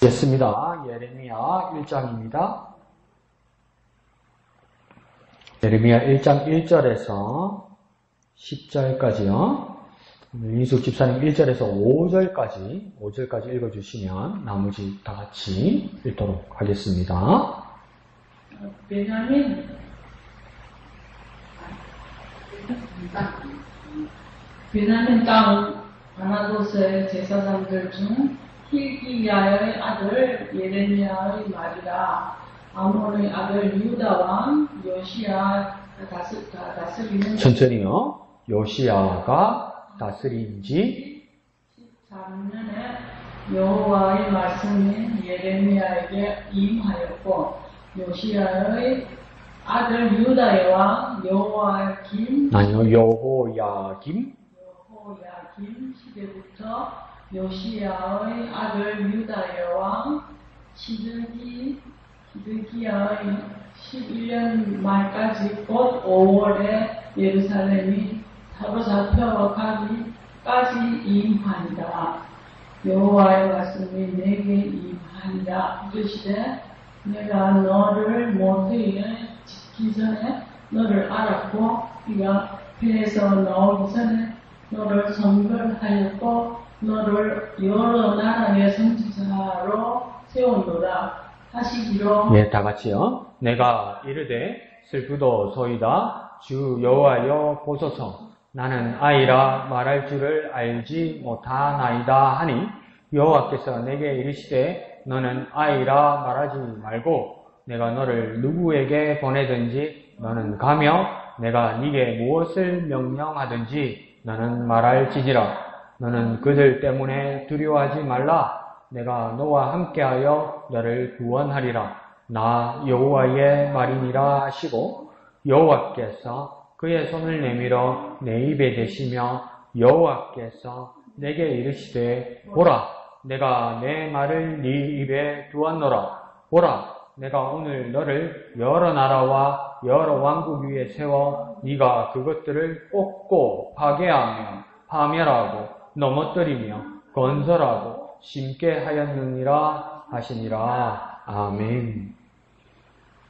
됐습니다. 예레미야 1장입니다. 예레미야 1장 1절에서 10절까지요. 이인숙 집사님 1절에서 5절까지 읽어주시면 나머지 다 같이 읽도록 하겠습니다. 베냐민 땅 아나도스의 제사장들 중 힐기야의 아들 예레미야의 말이라. 아몬의 아들 유다 왕 요시야 다스리는 천천히요. 요시야가 다스린 지 13년에 여호와의 말씀이 예레미야에게 임하였고, 요시야의 아들 유다의 왕 여호야김 시대부터 요시야의 아들 유다의 왕 시드기야의 11년 말까지 곧 5월에 예루살렘이 사로잡혀가기까지 임하니라. 여호와의 말씀이 내게 임하니라. 이르시되 내가 너를 모태에 짓기 전에 너를 알았고, 네가 배에서 나오기 전에 너를 선별하였고, 너를 여러 나라의 선지자로 세웠노라 하시기로. 네, 다 같이요. 내가 이르되 슬프도소이다. 주 여호와여 보소서. 나는 아이라 말할 줄을 알지 못하나이다 하니, 여호와께서 내게 이르시되 너는 아이라 말하지 말고 내가 너를 누구에게 보내든지 너는 가며 내가 네게 무엇을 명령하든지 너는 말할지니라. 너는 그들 때문에 두려워하지 말라. 내가 너와 함께하여 너를 구원하리라. 나 여호와의 말이니라 하시고, 여호와께서 그의 손을 내밀어 내 입에 대시며 여호와께서 내게 이르시되 보라, 내가 내 말을 네 입에 두었노라. 보라, 내가 오늘 너를 여러 나라와 여러 왕국 위에 세워 네가 그것들을 뽑고 파괴하며 파멸하고 넘어뜨리며 건설하고 심게 하였느니라 하시니라. 아멘.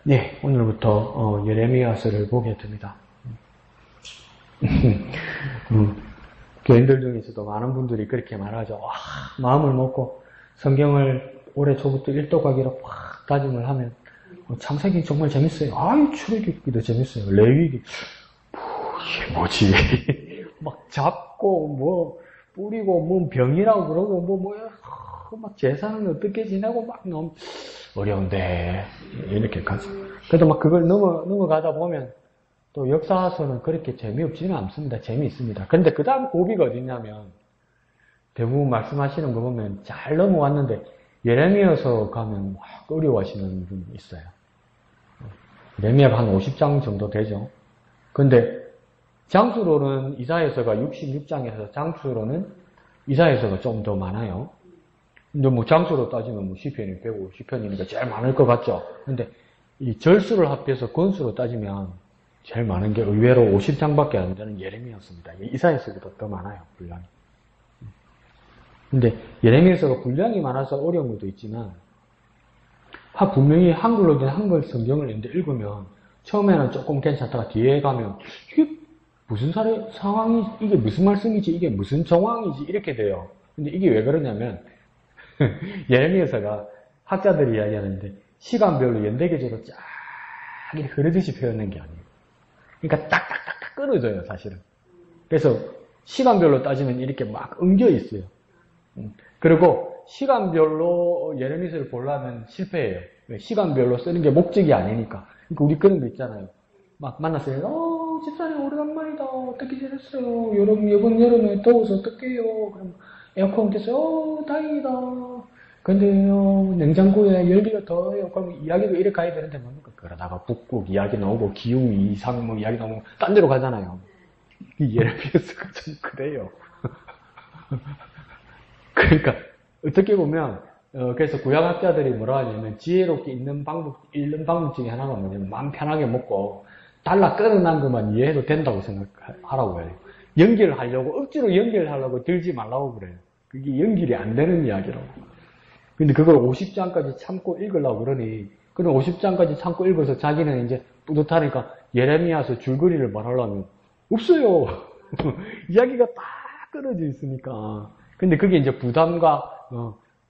네, 오늘부터 예레미야서를 보게 됩니다. 교인들 중에서도 많은 분들이 그렇게 말하죠. 와, 마음을 먹고 성경을 올해 초부터 일독하기로 확 다짐을 하면 창세기 정말 재밌어요. 아유, 출애굽기도 재밌어요. 레위기 이게 뭐지? 막 잡고 뭐 뿌리고 뭐 병이라고 그러고 막 제사는 어떻게 지내고 막 너무 어려운데 이렇게 가죠. 그래도 막 그걸 넘어가다 보면 또 역사서는 그렇게 재미없지는 않습니다. 재미있습니다. 근데 그 다음 고비가 어딨냐면, 대부분 말씀하시는 거 보면 잘 넘어왔는데 예레미야서 가면 막 어려워하시는 분이 있어요. 예레미야가 한 50장 정도 되죠. 근데 장수로는 이사야서가 66장에서 장수로는 이사야서가 좀 더 많아요. 근데 뭐 장수로 따지면 뭐 시편이 150편이니까 제일 많을 것 같죠. 근데 이 절수를 합해서 권수로 따지면 제일 많은 게 의외로 50장밖에 안 되는 예레미야서입니다. 이사야서보다 더 많아요, 분량이. 근데 예레미야서가 분량이 많아서 어려운 것도 있지만, 분명히 한글로 된 한글 성경을 읽으면 처음에는 조금 괜찮다가 뒤에 가면 이게 무슨 상황이, 이게 무슨 말씀이지, 이게 무슨 정황이지, 이렇게 돼요. 근데 이게 왜 그러냐면 예레미야서가 학자들이 이야기하는데 시간별로 연대계절로 쫙 흐르듯이 표현한 게 아니에요. 그러니까 딱딱딱딱 끊어져요, 사실은. 그래서 시간별로 따지면 이렇게 막 엉겨 있어요. 그리고 시간별로 예레미야서를 보려면 실패해요. 시간별로 쓰는 게 목적이 아니니까. 그러니까 우리 그런 거 있잖아요. 막 만났어요. 집사님 오래간만이다. 어떻게 지냈어요? 이번 여름에 더워서 어떡해요? 그럼 에어컨 켜서 다행이다. 근데요, 냉장고에 열기가 더해요. 그럼 이야기도 이렇게 가야 되는데 뭡니까? 그러다가 북극 이야기 나오고 기후 이상 뭐 이야기 나오고 딴 데로 가잖아요. 이 예레미야서가 좀 그래요. 그러니까 어떻게 보면 그래서 구약학자들이 뭐라 하냐면 지혜롭게 읽는 방법 중에 하나가 뭐냐면 마음 편하게 먹고 달라 끊어난 것만 이해해도 된다고 생각하라고 해요. 연결하려고 억지로 연결하려고 들지 말라고 그래요. 그게 연결이 안 되는 이야기라고. 근데 그걸 50장까지 참고 읽으려고 그러니, 그럼 50장까지 참고 읽어서 자기는 이제 뿌듯하니까 예레미야서 줄거리를 말하려면 없어요. 이야기가 딱 끊어져 있으니까. 근데 그게 이제 부담과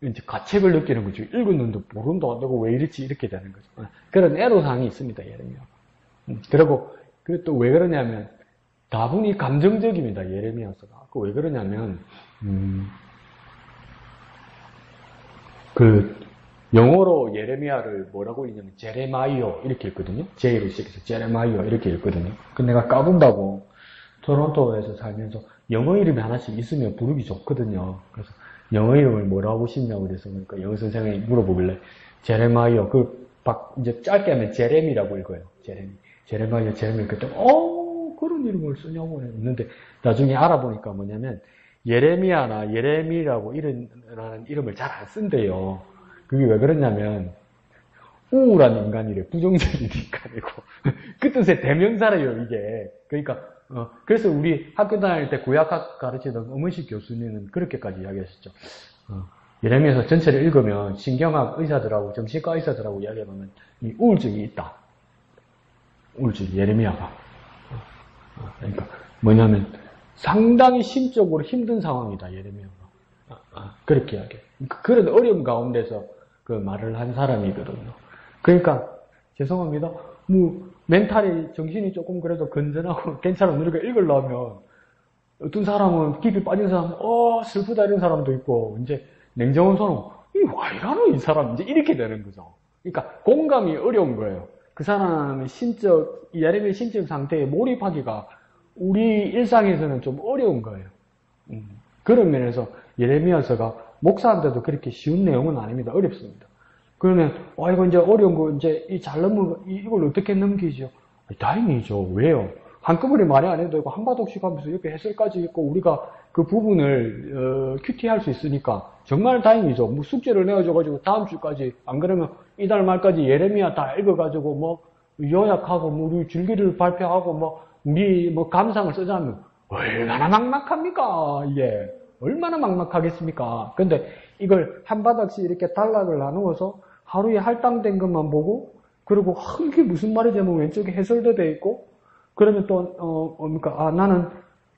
이제 가책을 느끼는 거죠. 읽었는데 모른다. 내가 왜 이렇지? 이렇게 되는 거죠. 그런 애로사항이 있습니다. 예레미야. 그리고 또 왜 그러냐면 다분히 감정적입니다. 예레미야서가. 그 왜 그러냐면 그 영어로 예레미야를 뭐라고 읽냐면 제레마이어 이렇게 읽거든요. J로 시작해서 제레마이어 이렇게 읽거든요. 근데 내가 까본다고 토론토에서 살면서 영어 이름이 하나씩 있으면 부르기 좋거든요. 그래서 영어 이름을 뭐라고 싶냐고 그래서 그러니까 영어 선생님이 물어보길래 제레마이어 이제 짧게 하면 제레미라고 읽어요. 제레마이어 그랬더니 그런 이름을 쓰냐고 했는데 나중에 알아보니까 뭐냐면 예레미야나 예레미라고 이런 이름을 잘 안 쓴대요. 그게 왜 그러냐면 우울한 인간이래. 부정적인 인간이고 그 뜻의 대명사래요 이게. 그러니까 그래서 우리 학교 다닐 때 구약학 가르치던 엄은식 교수님은 그렇게까지 이야기하셨죠. 예레미야서 전체를 읽으면 신경학 의사들하고 정신과 의사들하고 이야기하면 이 우울증이 있다. 우울증 예레미야가. 그러니까 뭐냐면 상당히 심적으로 힘든 상황이다 예레미야가. 그렇게 이야기해요. 그런 어려움 가운데서 그 말을 한 사람이거든요. 그러니까 죄송합니다. 멘탈이 정신이 조금 그래도 건전하고 괜찮은 우리가 읽으려면 어떤 사람은 깊이 빠진 사람은 슬프다 이런 사람도 있고 이제 냉정한 사람은 와 이러노 이 사람 이제 이렇게 되는 거죠. 그러니까 공감이 어려운 거예요. 그 사람의 예레미야 신적 상태에 몰입하기가 우리 일상에서는 좀 어려운 거예요. 그런 면에서 예레미야서가 목사한테도 그렇게 쉬운 내용은 아닙니다. 어렵습니다. 그러면 이거 이제 어려운 거 이제 잘 이걸 어떻게 넘기죠? 다행이죠. 왜요? 한꺼번에 말이 안 해도 되고 한 바둑씩 하면서 옆에 해설까지 있고 우리가 그 부분을 큐티할 수 있으니까 정말 다행이죠. 숙제를 내어줘가지고 다음 주까지 안 그러면 이달 말까지 예레미야 다 읽어가지고 요약하고 우리 줄기를 발표하고 우리 감상을 쓰자면 얼마나 막막합니까? 이게 얼마나 막막하겠습니까? 근데 이걸 한 바닥씩 이렇게 단락을 나누어서 하루에 할당된 것만 보고 그리고 이게 무슨 말이지 하면 왼쪽에 해설도 돼 있고 그러면 또 나는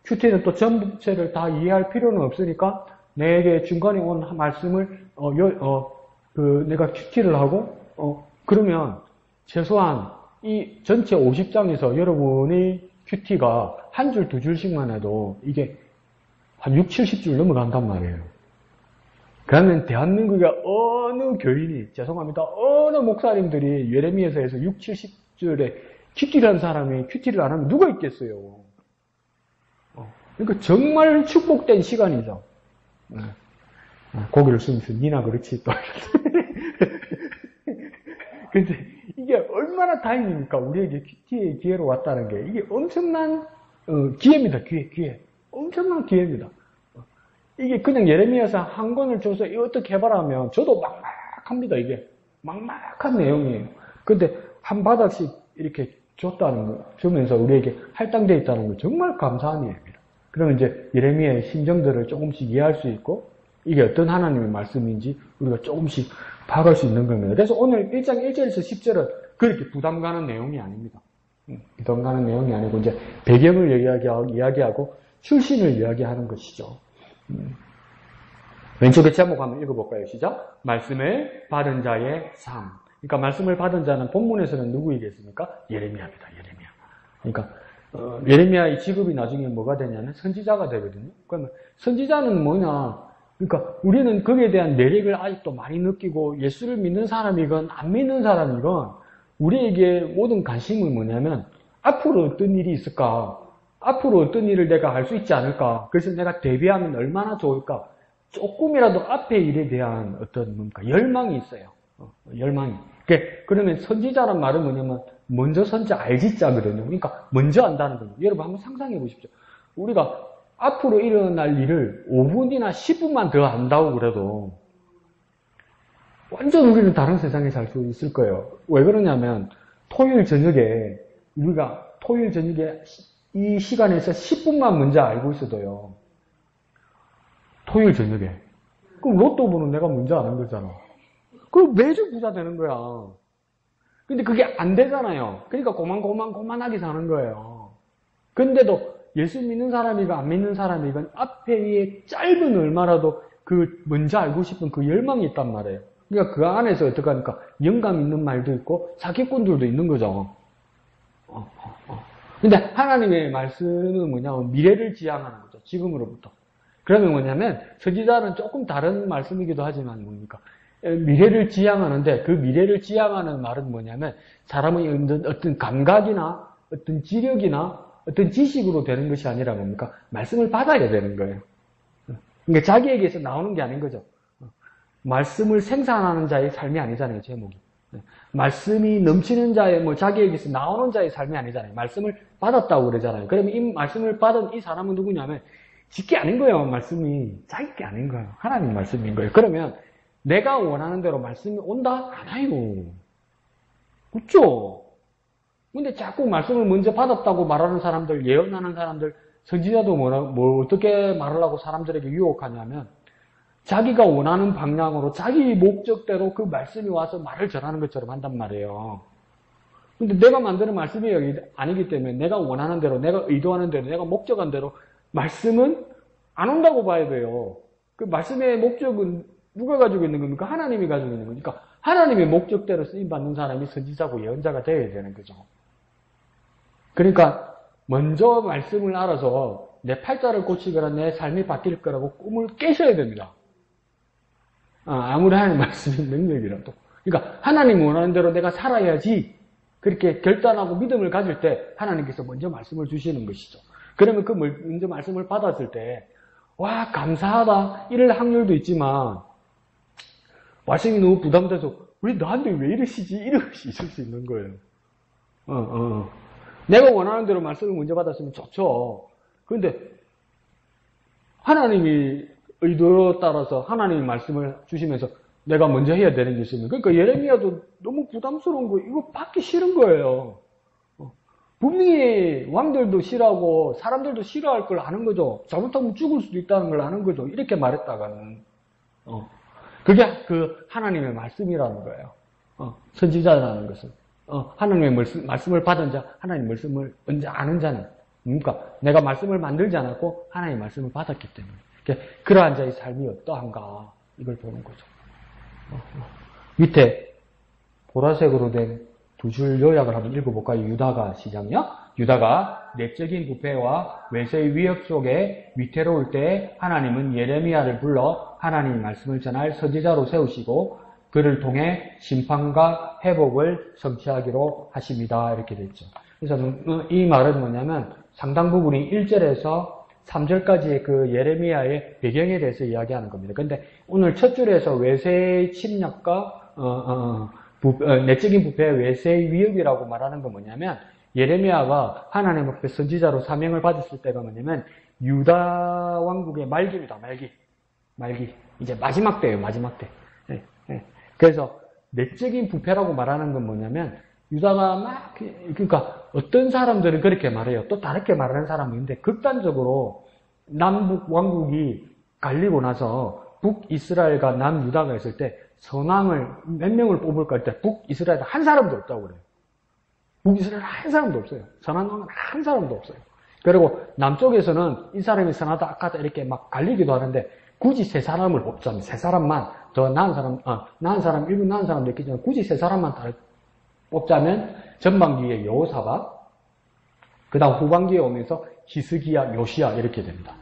큐티는 또 전체를 다 이해할 필요는 없으니까 내게 중간에 온 말씀을 내가 큐티를 하고 그러면 최소한 이 전체 50장에서 여러분의 큐티가 한 줄 두 줄씩만 해도 이게 한 6, 70줄 넘어간단 말이에요. 그러면 대한민국의 어느 교인이, 죄송합니다, 어느 목사님들이 예레미야서에서 6, 70줄에 큐티를 한 사람이 큐티를 안 하면 누가 있겠어요? 그러니까 정말 축복된 시간이죠. 고개를 숙이면서 니나 그렇지 또. 근데 이게 얼마나 다행입니까? 우리에게 큐티의 기회로 왔다는 게 이게 엄청난 기회입니다. 기회. 엄청난 기회입니다. 이게 그냥 예레미야서 한 권을 줘서 이거 어떻게 해봐라 하면 저도 막막합니다. 이게 막막한 내용이에요. 근데 한 바닥씩 이렇게 주면서 우리에게 할당되어 있다는 건 정말 감사한 일입니다. 그러면 이제 예레미야의 심정들을 조금씩 이해할 수 있고 이게 어떤 하나님의 말씀인지 우리가 조금씩 파악할 수 있는 겁니다. 그래서 오늘 1장 1절에서 10절은 그렇게 부담 가는 내용이 아닙니다. 부담 가는 내용이 아니고 이제 배경을 이야기하고 출신을 이야기하는 것이죠. 왼쪽에 제목 한번 읽어볼까요? 시작. 말씀을 받은 자의 삶. 그러니까 말씀을 받은 자는 본문에서는 누구이겠습니까? 예레미야입니다. 예레미야. 그러니까 예레미야의 직업이 나중에 뭐가 되냐면 선지자가 되거든요. 그러면 선지자는 뭐냐? 그러니까 우리는 거기에 대한 매력을 아직도 많이 느끼고 예수를 믿는 사람이건 안 믿는 사람이건 우리에게 모든 관심은 뭐냐면 앞으로 어떤 일이 있을까? 앞으로 어떤 일을 내가 할 수 있지 않을까? 그래서 내가 대비하면 얼마나 좋을까? 조금이라도 앞의 일에 대한 어떤 열망이 있어요. 열망이. 그러면 선지자란 말은 뭐냐면 먼저 선지 알지자거든요. 그러니까 먼저 안다는 거예요. 여러분 한번 상상해 보십시오. 우리가 앞으로 일어날 일을 5분이나 10분만 더 안다고 그래도 완전 우리는 다른 세상에 살 수 있을 거예요. 왜 그러냐면 토요일 저녁에 이 시간에서 10분만 먼저 알고 있어도요. 토요일 저녁에 그럼 로또분은 내가 문제 아는 거잖아. 그럼 매주 부자 되는 거야. 근데 그게 안 되잖아요. 그러니까 고만하게 사는 거예요. 근데도 예수 믿는 사람이건 안 믿는 사람이건 앞에 위에 짧은 얼마라도 그 먼저 알고 싶은 그 열망이 있단 말이에요. 그러니까 그 안에서 어떻게 하니까 영감 있는 말도 있고 사기꾼들도 있는 거죠. 근데 하나님의 말씀은 뭐냐면 미래를 지향하는 거죠. 지금으로부터. 그러면 뭐냐면 선지자는 조금 다른 말씀이기도 하지만 뭡니까? 미래를 지향하는데 그 미래를 지향하는 말은 뭐냐면 사람의 어떤 감각이나 어떤 지력이나 어떤 지식으로 되는 것이 아니라 뭡니까? 말씀을 받아야 되는 거예요. 그러니까 자기에게서 나오는 게 아닌 거죠. 말씀을 생산하는 자의 삶이 아니잖아요, 제목이. 말씀이 넘치는 자의, 자기에게서 나오는 자의 삶이 아니잖아요. 말씀을 받았다고 그러잖아요. 그러면 이 말씀을 받은 이 사람은 누구냐면, 지게 아닌 거예요, 말씀이. 자기 게 아닌 거예요. 하나님 말씀인 거예요. 그러면, 내가 원하는 대로 말씀이 온다? 안 와요. 그렇죠? 근데 자꾸 말씀을 먼저 받았다고 말하는 사람들, 예언하는 사람들, 선지자도 어떻게 말하려고 사람들에게 유혹하냐면, 자기가 원하는 방향으로 자기 목적대로 그 말씀이 와서 말을 전하는 것처럼 한단 말이에요. 근데 내가 만드는 말씀이 아니기 때문에 내가 원하는 대로, 내가 의도하는 대로, 내가 목적한 대로 말씀은 안 온다고 봐야 돼요. 그 말씀의 목적은 누가 가지고 있는 겁니까? 하나님이 가지고 있는 거니까 하나님의 목적대로 쓰임받는 사람이 선지자고 예언자가 되어야 되는 거죠. 그러니까 먼저 말씀을 알아서 내 팔자를 고치거나 내 삶이 바뀔 거라고 꿈을 깨셔야 됩니다. 아무리 하나님 말씀이 능력이라도. 그러니까 하나님 원하는 대로 내가 살아야지 그렇게 결단하고 믿음을 가질 때 하나님께서 먼저 말씀을 주시는 것이죠. 그러면 그 먼저 말씀을 받았을 때 와 감사하다 이럴 확률도 있지만 말씀이 너무 부담돼서 왜 나한테 왜 이러시지 이럴 수 있을 수 있는 거예요. 내가 원하는 대로 말씀을 먼저 받았으면 좋죠. 그런데 하나님이 의도에 따라서 하나님의 말씀을 주시면서 내가 먼저 해야 되는 게 있으면 그러니까 예레미야도 너무 부담스러운 거 이거 받기 싫은 거예요. 분명히 왕들도 싫어하고 사람들도 싫어할 걸 아는 거죠. 잘못하면 죽을 수도 있다는 걸 아는 거죠. 이렇게 말했다가는 그게 그 하나님의 말씀이라는 거예요. 선지자라는 것은 하나님의 말씀을 받은 자, 하나님의 말씀을 언제 아는 자는 그러니까 내가 말씀을 만들지 않았고 하나님의 말씀을 받았기 때문에 그러한 자의 삶이 어떠한가 이걸 보는 거죠. 밑에 보라색으로 된 두 줄 요약을 한번 읽어볼까요? 유다가 시작이요. 유다가 내적인 부패와 외세의 위협 속에 위태로울 때 하나님은 예레미야를 불러 하나님의 말씀을 전할 선지자로 세우시고 그를 통해 심판과 회복을 성취하기로 하십니다. 이렇게 됐죠. 그래서 이 말은 뭐냐면 상당 부분이 1절에서 3절까지의 그 예레미야의 배경에 대해서 이야기하는 겁니다. 근데 오늘 첫 줄에서 외세의 침략과 내적인 부패의 외세의 위협이라고 말하는 건 뭐냐면 예레미야가 하나님 앞에 선지자로 사명을 받았을 때가 뭐냐면 유다 왕국의 말기입니다. 말기. 이제 마지막 때예요. 마지막 때. 그래서 내적인 부패라고 말하는 건 뭐냐면 유다가 그러니까 어떤 사람들은 그렇게 말해요. 또 다르게 말하는 사람이 있는데 극단적으로 남북 왕국이 갈리고 나서 북이스라엘과 남유다가 있을 때 선왕을 몇 명을 뽑을까 할 때 북이스라엘 한 사람도 없다고 그래요. 북이스라엘 한 사람도 없어요. 선한 왕은 한 사람도 없어요. 그리고 남쪽에서는 이 사람이 선하다 악하다 이렇게 막 갈리기도 하는데 굳이 세 사람을 뽑자면 세 사람만 더 나은 사람 일부 나은 사람도 있겠지만 굳이 세 사람만 다 뽑자면 전반기에 여호사밧 그 다음 후반기에 오면서 히스기야, 요시야 이렇게 됩니다.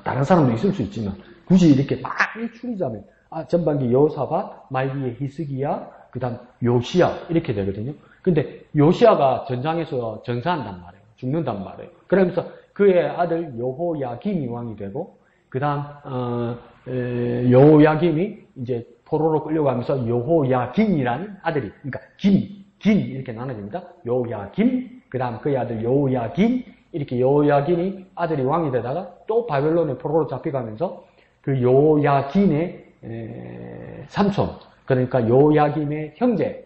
다른 사람도 있을 수 있지만 굳이 이렇게 많이 추리자면 전반기 여호사밧, 말기에 히스기야, 그 다음 요시야 이렇게 되거든요. 근데 요시야가 전장에서 전사한단 말이에요. 죽는단 말이에요. 그러면서 그의 아들 여호야김이 왕이 되고 그 다음 여호야김이 이제 포로로 끌려가면서 여호야긴이라는 아들이 그러니까 긴 이렇게 나눠집니다. 여호야김 그 다음 그의 아들 여호야긴 이렇게 여호야긴이 아들이 왕이 되다가 또 바벨론의 포로로 잡혀가면서 그 여호야긴의 삼촌 그러니까 여호야김의 형제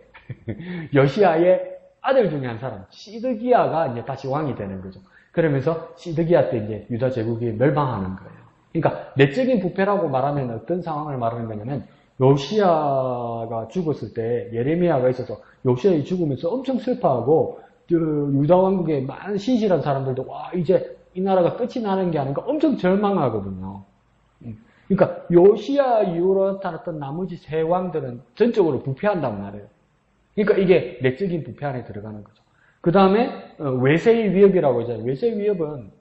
여시야의 아들 중에 한 사람 시드기야가 이제 다시 왕이 되는 거죠. 그러면서 시드기야 때 이제 유다 제국이 멸망하는 거예요. 그러니까 내적인 부패라고 말하면 어떤 상황을 말하는 거냐면 요시야가 죽었을 때 예레미야가 있어서 요시야의 죽으면서 엄청 슬퍼하고 유다 왕국의 많은 신실한 사람들도 와 이제 이 나라가 끝이 나는 게 아닌가 엄청 절망하거든요. 그러니까 요시야 이후로 나타났던 나머지 세 왕들은 전적으로 부패한단 말이에요. 그러니까 이게 내적인 부패 안에 들어가는 거죠. 그 다음에 외세의 위협이라고 하잖아요. 외세의 위협은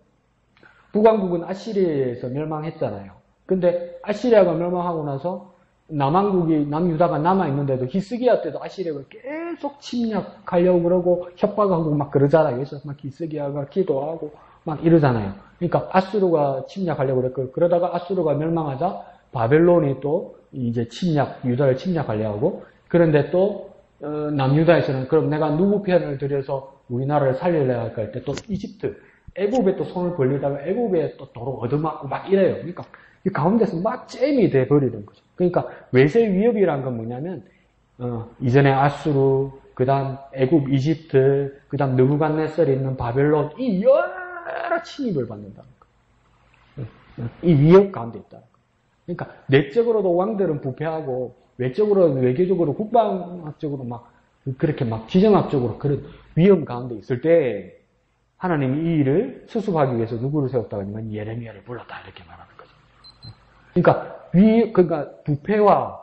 북왕국은 아시리아에서 멸망했잖아요. 근데 아시리아가 멸망하고 나서 남왕국이 남유다가 남아있는데도 히스기야 때도 아시리아가 계속 침략하려고 그러고 협박하고 막 그러잖아요. 그래서 막 히스기야가 기도하고 막 이러잖아요. 그러니까 아수르가 침략하려고 그랬고 그러다가 아수르가 멸망하자 바벨론이 또 이제 유다를 침략하려고 하고 그런데 또 남유다에서는 그럼 내가 누구 편을 들여서 우리나라를 살리려 할까 할 때 또 이집트 애굽에 또 손을 벌리다가 애굽에 또 도로 얻어맞고 막 이래요. 그러니까 이 가운데서 막 잼이 돼버리는 거죠. 그러니까 외세 위협이란 건 뭐냐면 이전에 아수르, 그 다음 애굽, 이집트, 그 다음 느부갓네살이 있는 바벨론 이 여러 침입을 받는다는 거예요. 이 위협 가운데 있다는 거예요. 그러니까 내적으로도 왕들은 부패하고 외적으로 외교적으로 국방학적으로 막 그렇게 막 지정학적으로 그런 위험 가운데 있을 때 하나님이 이 일을 수습하기 위해서 누구를 세웠다고 하면 예레미야를 불렀다 이렇게 말하는 거죠. 그러니까 부패와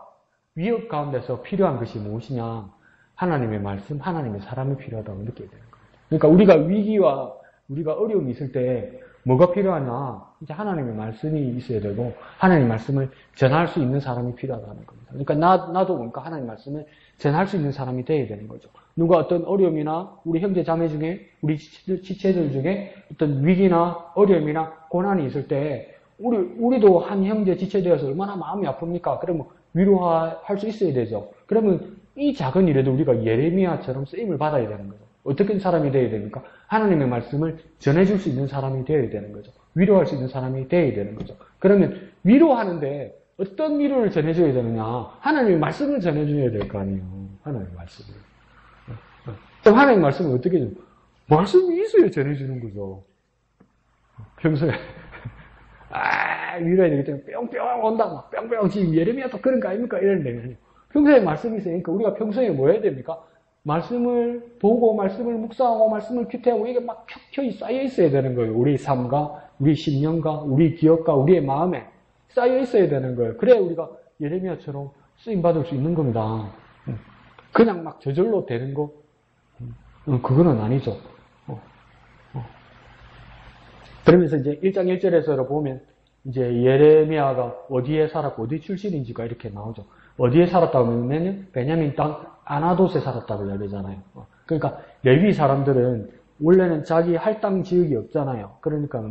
위협 가운데서 필요한 것이 무엇이냐? 하나님의 말씀, 하나님의 사람이 필요하다고 느껴야 되는 거예요. 그러니까 우리가 위기와 우리가 어려움이 있을 때 뭐가 필요하냐? 이제 하나님의 말씀이 있어야 되고 하나님의 말씀을 전할 수 있는 사람이 필요하다는 겁니다. 그러니까 나도 그러니까 하나님의 말씀을 전할 수 있는 사람이 되어야 되는 거죠. 누가 어떤 어려움이나 우리 형제 자매 중에 우리 지체들 중에 어떤 위기나 어려움이나 고난이 있을 때 우리도 한 형제 지체 되어서 얼마나 마음이 아픕니까? 그러면 위로할 수 있어야 되죠. 그러면 이 작은 일에도 우리가 예레미야처럼 쓰임을 받아야 되는 거죠. 어떻게 사람이 되어야 됩니까? 하나님의 말씀을 전해줄 수 있는 사람이 되어야 되는 거죠. 위로할 수 있는 사람이 되어야 되는 거죠. 그러면 위로하는데 어떤 위로를 전해줘야 되느냐? 하나님의 말씀을 전해줘야 될 거 아니에요. 하나님의 말씀을. 그럼 하나님의 말씀을 어떻게 해줘? 말씀이 있어야 전해주는 거죠. 평소에 위로해야 되기 때문에 뿅뿅 온다 막 뿅뿅 지금 예레미야도 그런 거 아닙니까? 이러는데 평소에 말씀이 있으니까 우리가 평소에 뭐 해야 됩니까? 말씀을 보고 말씀을 묵상하고 말씀을 큐티하고 이게 막 켜켜이 쌓여 있어야 되는 거예요. 우리 삶과 우리 심령과 우리 기억과 우리의 마음에 쌓여 있어야 되는 거예요. 그래야 우리가 예레미야처럼 쓰임 받을 수 있는 겁니다. 그냥 막 저절로 되는 거 그거는 아니죠. 그러면서 이제 1장 1절에서 보면 이제 예레미야가 어디에 살았고 어디 출신인지가 이렇게 나오죠. 어디에 살았다고 하면 베냐민 땅 아나돗에 살았다고 이야기하잖아요. 그러니까 레위 사람들은 원래는 자기 할당 지역이 없잖아요. 그러니까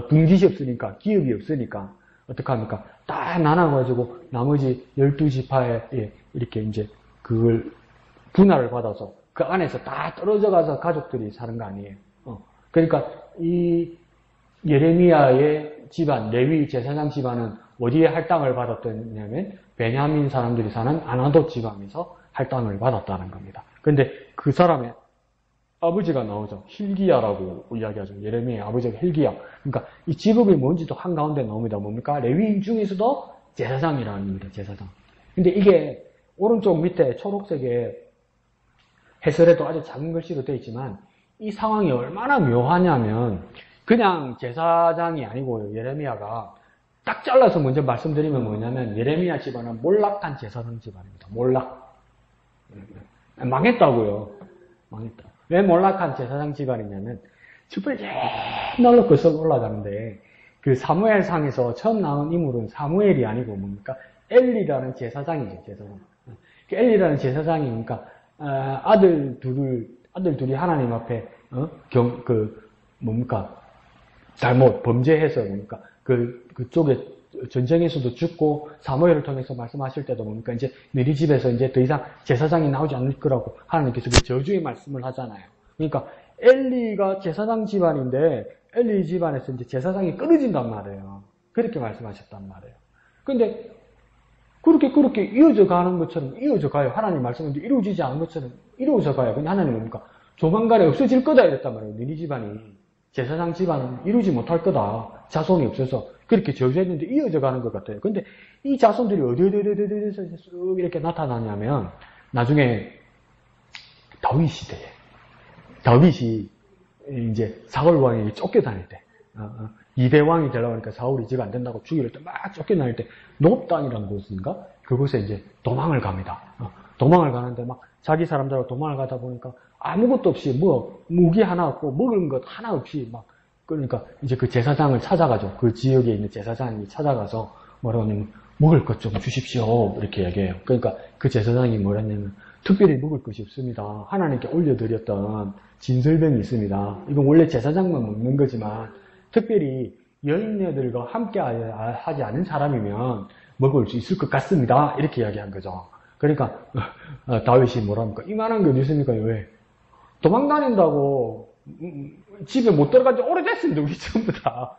분깃이 없으니까 기업이 없으니까 어떡합니까? 딱 나눠가지고 나머지 12지파에 이렇게 이제 그걸 분할을 받아서 그 안에서 다 떨어져 가서 가족들이 사는 거 아니에요. 그러니까 이 예레미야의 집안, 레위 제사장 집안은 어디에 할당을 받았냐면 베냐민 사람들이 사는 아나돗 지방에서 할당을 받았다는 겁니다. 근데 그 사람의 아버지가 나오죠. hil기야라고 이야기하죠. 예레미야의 아버지가 hil기야. 그러니까 이 직업이 뭔지도 한가운데 나옵니다. 뭡니까? 레위인 중에서도 제사장이라는 겁니다. 제사장. 근데 이게 오른쪽 밑에 초록색에 해설에도 아주 작은 글씨로 되어 있지만 이 상황이 얼마나 묘하냐면 그냥 제사장이 아니고요. 예레미야가 딱 잘라서 먼저 말씀드리면 뭐냐면 예레미야 집안은 몰락한 제사장 집안입니다. 몰락. 망했다고요. 망했다. 왜 몰락한 제사장 집안이냐면 촛불 옛날로 거슬러 올라가는데 그 사무엘상에서 처음 나온 인물은 사무엘이 아니고 뭡니까? 엘리라는 제사장이죠. 제사장. 엘리라는 제사장이니까 아들 둘이 하나님 앞에 잘못 범죄해서 뭡니까? 그쪽에 전쟁에서도 죽고 사무엘을 통해서 말씀하실 때도 뭡니까? 이제 너희 집에서 이제 더 이상 제사장이 나오지 않을 거라고 하나님께서 그 저주의 말씀을 하잖아요. 그러니까 엘리가 제사장 집안인데 엘리 집안에서 이제 제사장이 끊어진단 말이에요. 그렇게 말씀하셨단 말이에요. 근데 그렇게 이어져 가는 것처럼 이어져 가요. 하나님 말씀은 이루어지지 않은 것처럼 이루어져 가요. 근데 하나님은 뭡니까? 조만간에 없어질 거다 이랬단 말이에요. 너희 집안이. 제사장 집안은 이루지 못할 거다. 자손이 없어서 그렇게 저주했는데 이어져 가는 것 같아요. 근데 이 자손들이 어디에서 쓱 이렇게 나타나냐면 나중에 다윗 시대에 다윗이 이제 사울 왕에게 쫓겨다닐 때 2대 왕이 되려고 하니까 사울이 지가 안 된다고 죽일 때 막 쫓겨다닐 때 노단이라는 곳인가? 그곳에 이제 도망을 갑니다. 도망을 가는데 막 자기 사람들하고 도망을 가다 보니까 아무것도 없이 뭐 무기 하나 없고 먹은 것 하나 없이 막 그러니까 이제 그 제사장을 찾아가죠. 그 지역에 있는 제사장이 찾아가서 뭐라고 하냐면 먹을 것 좀 주십시오 이렇게 얘기해요. 그러니까 그 제사장이 뭐랬냐면 특별히 먹을 것이 없습니다. 하나님께 올려드렸던 진설병이 있습니다. 이건 원래 제사장만 먹는 거지만 특별히 여인네들과 함께 하지 않은 사람이면 먹을 수 있을 것 같습니다. 이렇게 이야기한 거죠. 그러니까 다윗이 뭐랍니까? 이만한 게 어디 있습니까? 왜? 도망 다닌다고 집에 못 들어간 지 오래됐습니다. 우리 전부 다.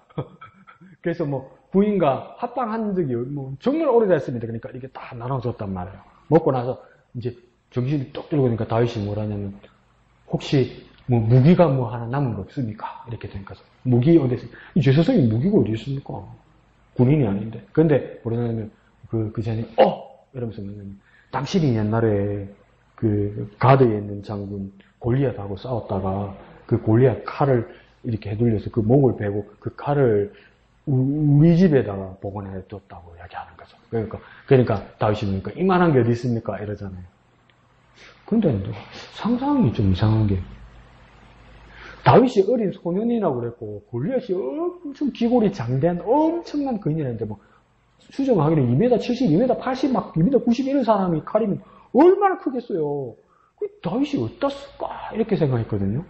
그래서 뭐 부인과 합방한 적이 뭐 정말 오래됐습니다. 그러니까 이게 다 나눠줬단 말이에요. 먹고 나서 이제 정신이 똑 들고 오니까 다윗이 뭐라냐면 혹시 뭐 무기가 뭐 하나 남은 거 없습니까? 이렇게 되니까 무기 어디 있습니까? 이 제사장이 무기가 어디 있습니까? 군인이 아닌데. 근데 뭐라냐면 그 전에 이러면서 당신이 옛날에 그 가드에 있는 장군 골리앗하고 싸웠다가 그 골리앗 칼을 이렇게 해돌려서 그 목을 베고 그 칼을 우리 집에다가 보관해 뒀다고 이야기하는 거죠. 그러니까 다윗이 그러니까 이만한 게 어디 있습니까? 이러잖아요. 근데 상상이 좀 이상한 게 다윗이 어린 소년이라고 그랬고 골리앗이 엄청 기골이 장대한 엄청난 근이라는데 뭐 수정하기는 2m 70, 2m 80, 막 2m 90 이런 사람이 칼이면 얼마나 크겠어요. 다윗이 어디다 쓸까? 이렇게 생각했거든요.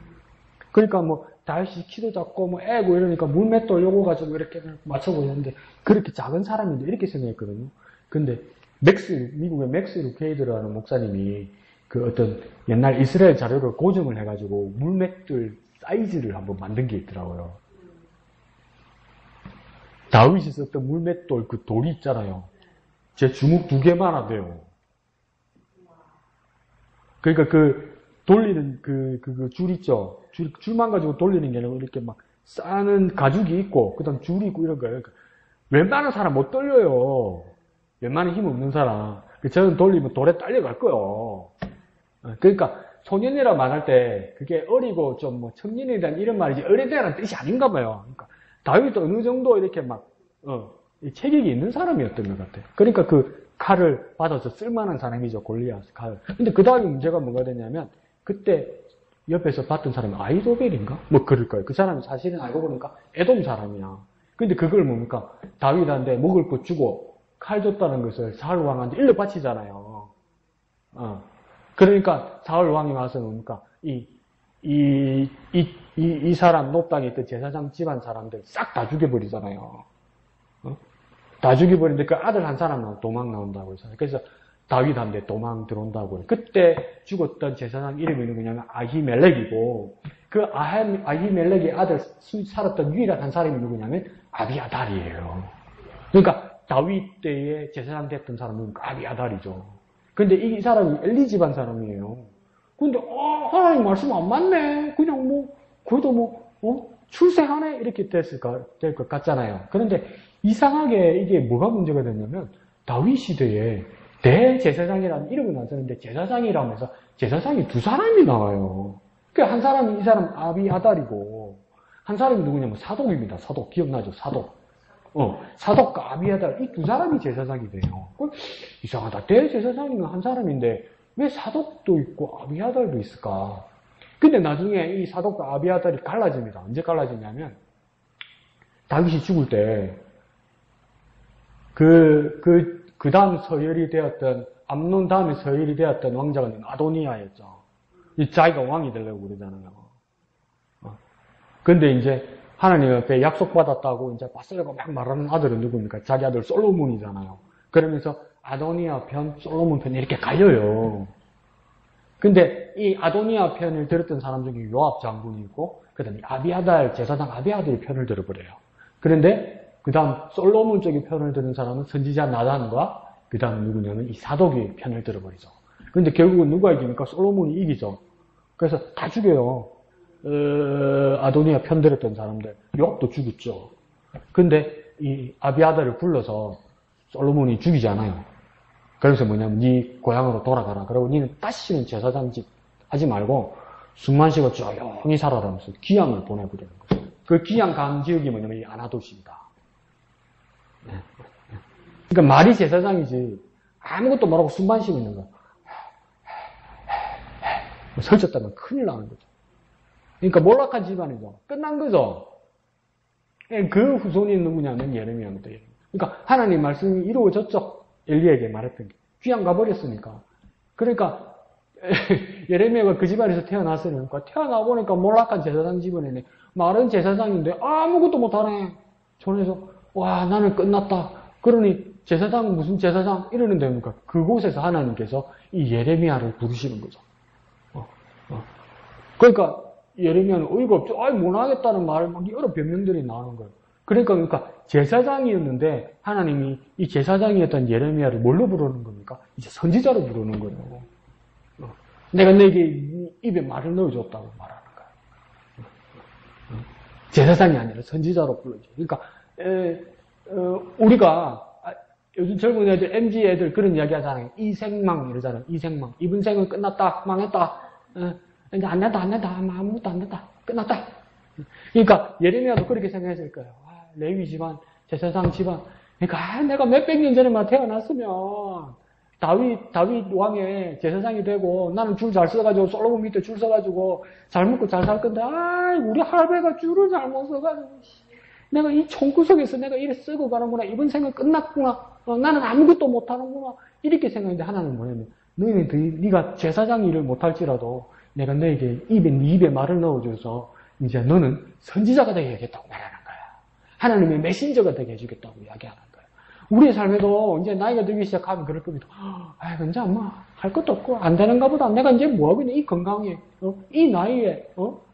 그러니까 뭐 다윗이 키도 작고 뭐 애고 이러니까 물맷돌 요거 가지고 이렇게 맞춰보였는데 그렇게 작은 사람인데 이렇게 생각했거든요. 근데 미국의 맥스 루케이드라는 목사님이 그 어떤 옛날 이스라엘 자료를 고증을 해가지고 물맷돌 사이즈를 한번 만든 게 있더라고요. 다윗이 썼던 물맷돌 그 돌이 있잖아요. 제 주먹 2개만 돼요. 그러니까 그 돌리는 그 줄 있죠. 줄만 가지고 돌리는 게 아니고 이렇게 막 싸는 가죽이 있고 그다음 줄이 있고 이런 거예요. 그러니까 웬만한 사람 못 돌려요. 웬만한 힘 없는 사람. 저는 돌리면 돌에 딸려갈 거예요. 그러니까 소년이라 말할 때 그게 어리고 좀 뭐 청년에 대한 이런 말이지 어리다라는 뜻이 아닌가 봐요. 그러니까 다윗도 어느 정도 이렇게 막 체격이 있는 사람이었던 것 같아요. 그러니까 그 칼을 받아서 쓸만한 사람이죠. 골리앗 칼. 근데 그 다음에 문제가 뭐가 되냐면 그때 옆에서 봤던 사람이 아히도벨인가? 뭐 그럴 거예요. 그 사람이 사실은 알고 보니까 에돔 사람이야. 근데 그걸 뭡니까? 다윗한테 먹을 거 주고 칼 줬다는 것을 사울 왕한테 일러 바치잖아요. 그러니까 사울 왕이 와서 뭡니까? 이 사람 높당에 있던 제사장 집안 사람들 싹 다 죽여버리잖아요. 다 죽여버리는데 그 아들 한 사람만 도망 나온다고 해서. 그래서 다윗한테 도망 들어온다고 해요. 그때 죽었던 제사장 이름이 누구냐면 아히멜렉이고 그 아히멜렉의 아들 살았던 유일한 한 사람이 누구냐면 아비아달이에요. 그러니까 다윗 때에 제사장 됐던 사람은 아비아달이죠. 근데 이 사람이 엘리 집안 사람이에요. 근데 하나님 말씀 안 맞네. 그냥 뭐 그래도 출세하네 이렇게 될 것 같잖아요. 그런데 이상하게 이게 뭐가 문제가 됐냐면 다윗 시대에 대제사장이라는 이름은 안 쓰는데 제사장이라면서 제사장이 2사람이 나와요. 그러니까 한 사람이 이 사람 아비아달이고 한 사람이 누구냐면 사독입니다. 사독 기억나죠? 사독. 사독과 아비아달 이 2사람이 제사장이 돼요. 이상하다. 대제사장이면 한 사람인데 왜 사독도 있고 아비아달도 있을까? 근데 나중에 이 사독과 아비아달이 갈라집니다. 언제 갈라지냐면 다윗이 죽을 때 그 다음 서열이 되었던 암논 다음에 서열이 되었던 왕자가 아도니아였죠. 이 자기가 왕이 되려고 그러잖아요. 근데 이제 하나님 앞에 약속받았다고 이제 받으려고 막 말하는 아들은 누굽니까? 자기 아들 솔로몬이잖아요. 그러면서 아도니아 편, 솔로몬 편 이렇게 갈려요. 근데 이 아도니아 편을 들었던 사람 중에 요압 장군이 있고 그 다음에 아비아달, 제사장 아비아달의 편을 들어버려요. 그런데 그 다음 솔로몬 쪽의 편을 들은 사람은 선지자 나단과 그 다음 누구냐면 이 사독의 편을 들어버리죠. 근데 결국은 누가 이깁니까? 솔로몬이 이기죠. 그래서 다 죽여요. 아도니아 편 들었던 사람들. 요압도 죽었죠. 근데 이 아비아다를 불러서 솔로몬이 죽이잖아요. 그래서 뭐냐면 네 고향으로 돌아가라. 그러고 니는 다시는 제사장 집 하지 말고 숨만 쉬고 조용히 살아라면서 귀향을 보내버리는 거죠. 그 귀향 간 지역이 뭐냐면 이 아나도시입니다. 그러니까 말이 제사장이지 아무것도 모르고 숨만 쉬고 있는 거야. 설쳤다면 큰일 나는 거죠. 그러니까 몰락한 집안이죠. 끝난 거죠. 그 후손이 누구냐면 예레미야입니다. 그러니까 하나님 말씀이 이루어졌죠. 엘리에게 말했던 게. 귀양 가버렸으니까. 그러니까 예레미야가 그 집안에서 태어났으니까 태어나보니까 몰락한 제사장 집안이네. 말은 제사장인데 아무것도 못하네. 전에서 와 나는 끝났다. 그러니 제사장은 무슨 제사장 이러는 데니까 그곳에서 하나님께서 이 예레미야를 부르시는 거죠. 그러니까 예레미야는 어이가 없죠. 아이 못하겠다는 말을 막 여러 변명들이 나오는 거예요. 그러니까 제사장이었는데 하나님이 이 제사장이었던 예레미야를 뭘로 부르는 겁니까? 이제 선지자로 부르는 거예요. 내가 너에게 입에 말을 넣어줬다고 말하는 거예요. 제사장이 아니라 선지자로 불러줘. 그러니까 우리가 요즘 젊은 애들, MZ 애들 그런 이야기 하잖아요. 이생망 이러잖아요. 이생망. 이번 생은 끝났다. 망했다. 이제 안 된다. 아무것도 안 된다. 끝났다. 그러니까 예레미야도 그렇게 생각했을 거예요. 레위 집안, 제사장 집안. 그러니까 내가 몇백 년 전에만 태어났으면 다윗 왕의 제사장이 되고 나는 줄 잘 써가지고 솔로몬 밑에 줄 서가지고 잘 먹고 잘 살 건데 우리 할배가 줄을 잘못 써가지고 내가 이 총구석에서 내가 이래 쓰고 가는구나. 이번 생은 끝났구나. 나는 아무것도 못하는구나. 이렇게 생각했는데 하나는 뭐냐면 너희는 네가 제사장 일을 못할지라도 내가 너에게 네 입에 말을 넣어줘서 이제 너는 선지자가 되게 해야겠다고 말하는 거야. 하나님의 메신저가 되게 해주겠다고 이야기하는 거예요. 우리의 삶에도 이제 나이가 들기 시작하면 그럴 겁니다. 이제 할 것도 없고 안 되는가 보다. 내가 이제 뭐하고 있냐. 이 건강에, 이 나이에,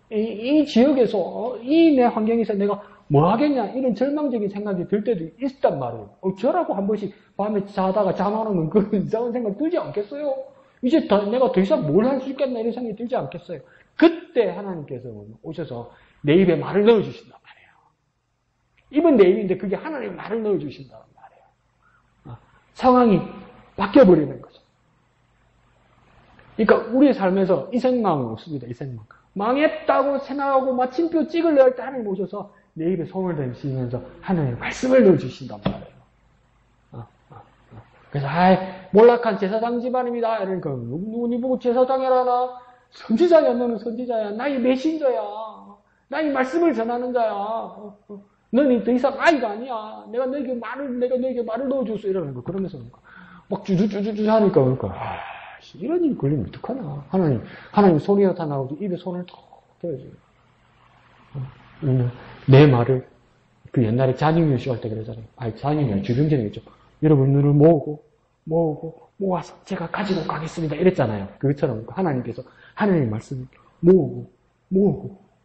이 지역에서, 이 내 환경에서 내가 뭐 하겠냐. 이런 절망적인 생각이 들 때도 있단 말이에요. 저라고 한 번씩 밤에 자다가 잠 안 오면 그런 이상한 생각 들지 않겠어요? 이제 내가 더 이상 뭘 할 수 있겠나 이런 생각이 들지 않겠어요? 그때 하나님께서 오셔서 내 입에 말을 넣어주신단 말이에요. 입은 내 입인데 그게 하나님의 말을 넣어주신단 말이에요. 상황이 바뀌어버리는 거죠. 그러니까 우리의 삶에서 이 생망은 없습니다. 이 생망. 망했다고 생각하고 마침표 찍으려 할 때 하나님 오셔서 내 입에 손을 대시면서 하나님의 말씀을 넣어주신단 말이에요. 그래서 몰락한 제사장 집안입니다. 이러니까 누구니 보고 제사장이라나? 선지자야. 너는 선지자야. 나의 메신저야. 나의 말씀을 전하는 자야. 너는 더 이상 아이가 아니야. 내가 너에게 말을 넣어줬어. 이러는 거. 그러면서 막 주주주주 하니까 그러니까 이런 일 걸리면 어떡하나. 하나님 손이 나타나고 입에 손을 턱 대야지. 내 말을 그 옛날에 잔용윤 씨할 때 그러잖아요. 잔용이 아니라 주병전이겠죠. 여러분들을 모아서 제가 가지고 가겠습니다. 이랬잖아요. 그것처럼 하나님께서 하나님의 말씀을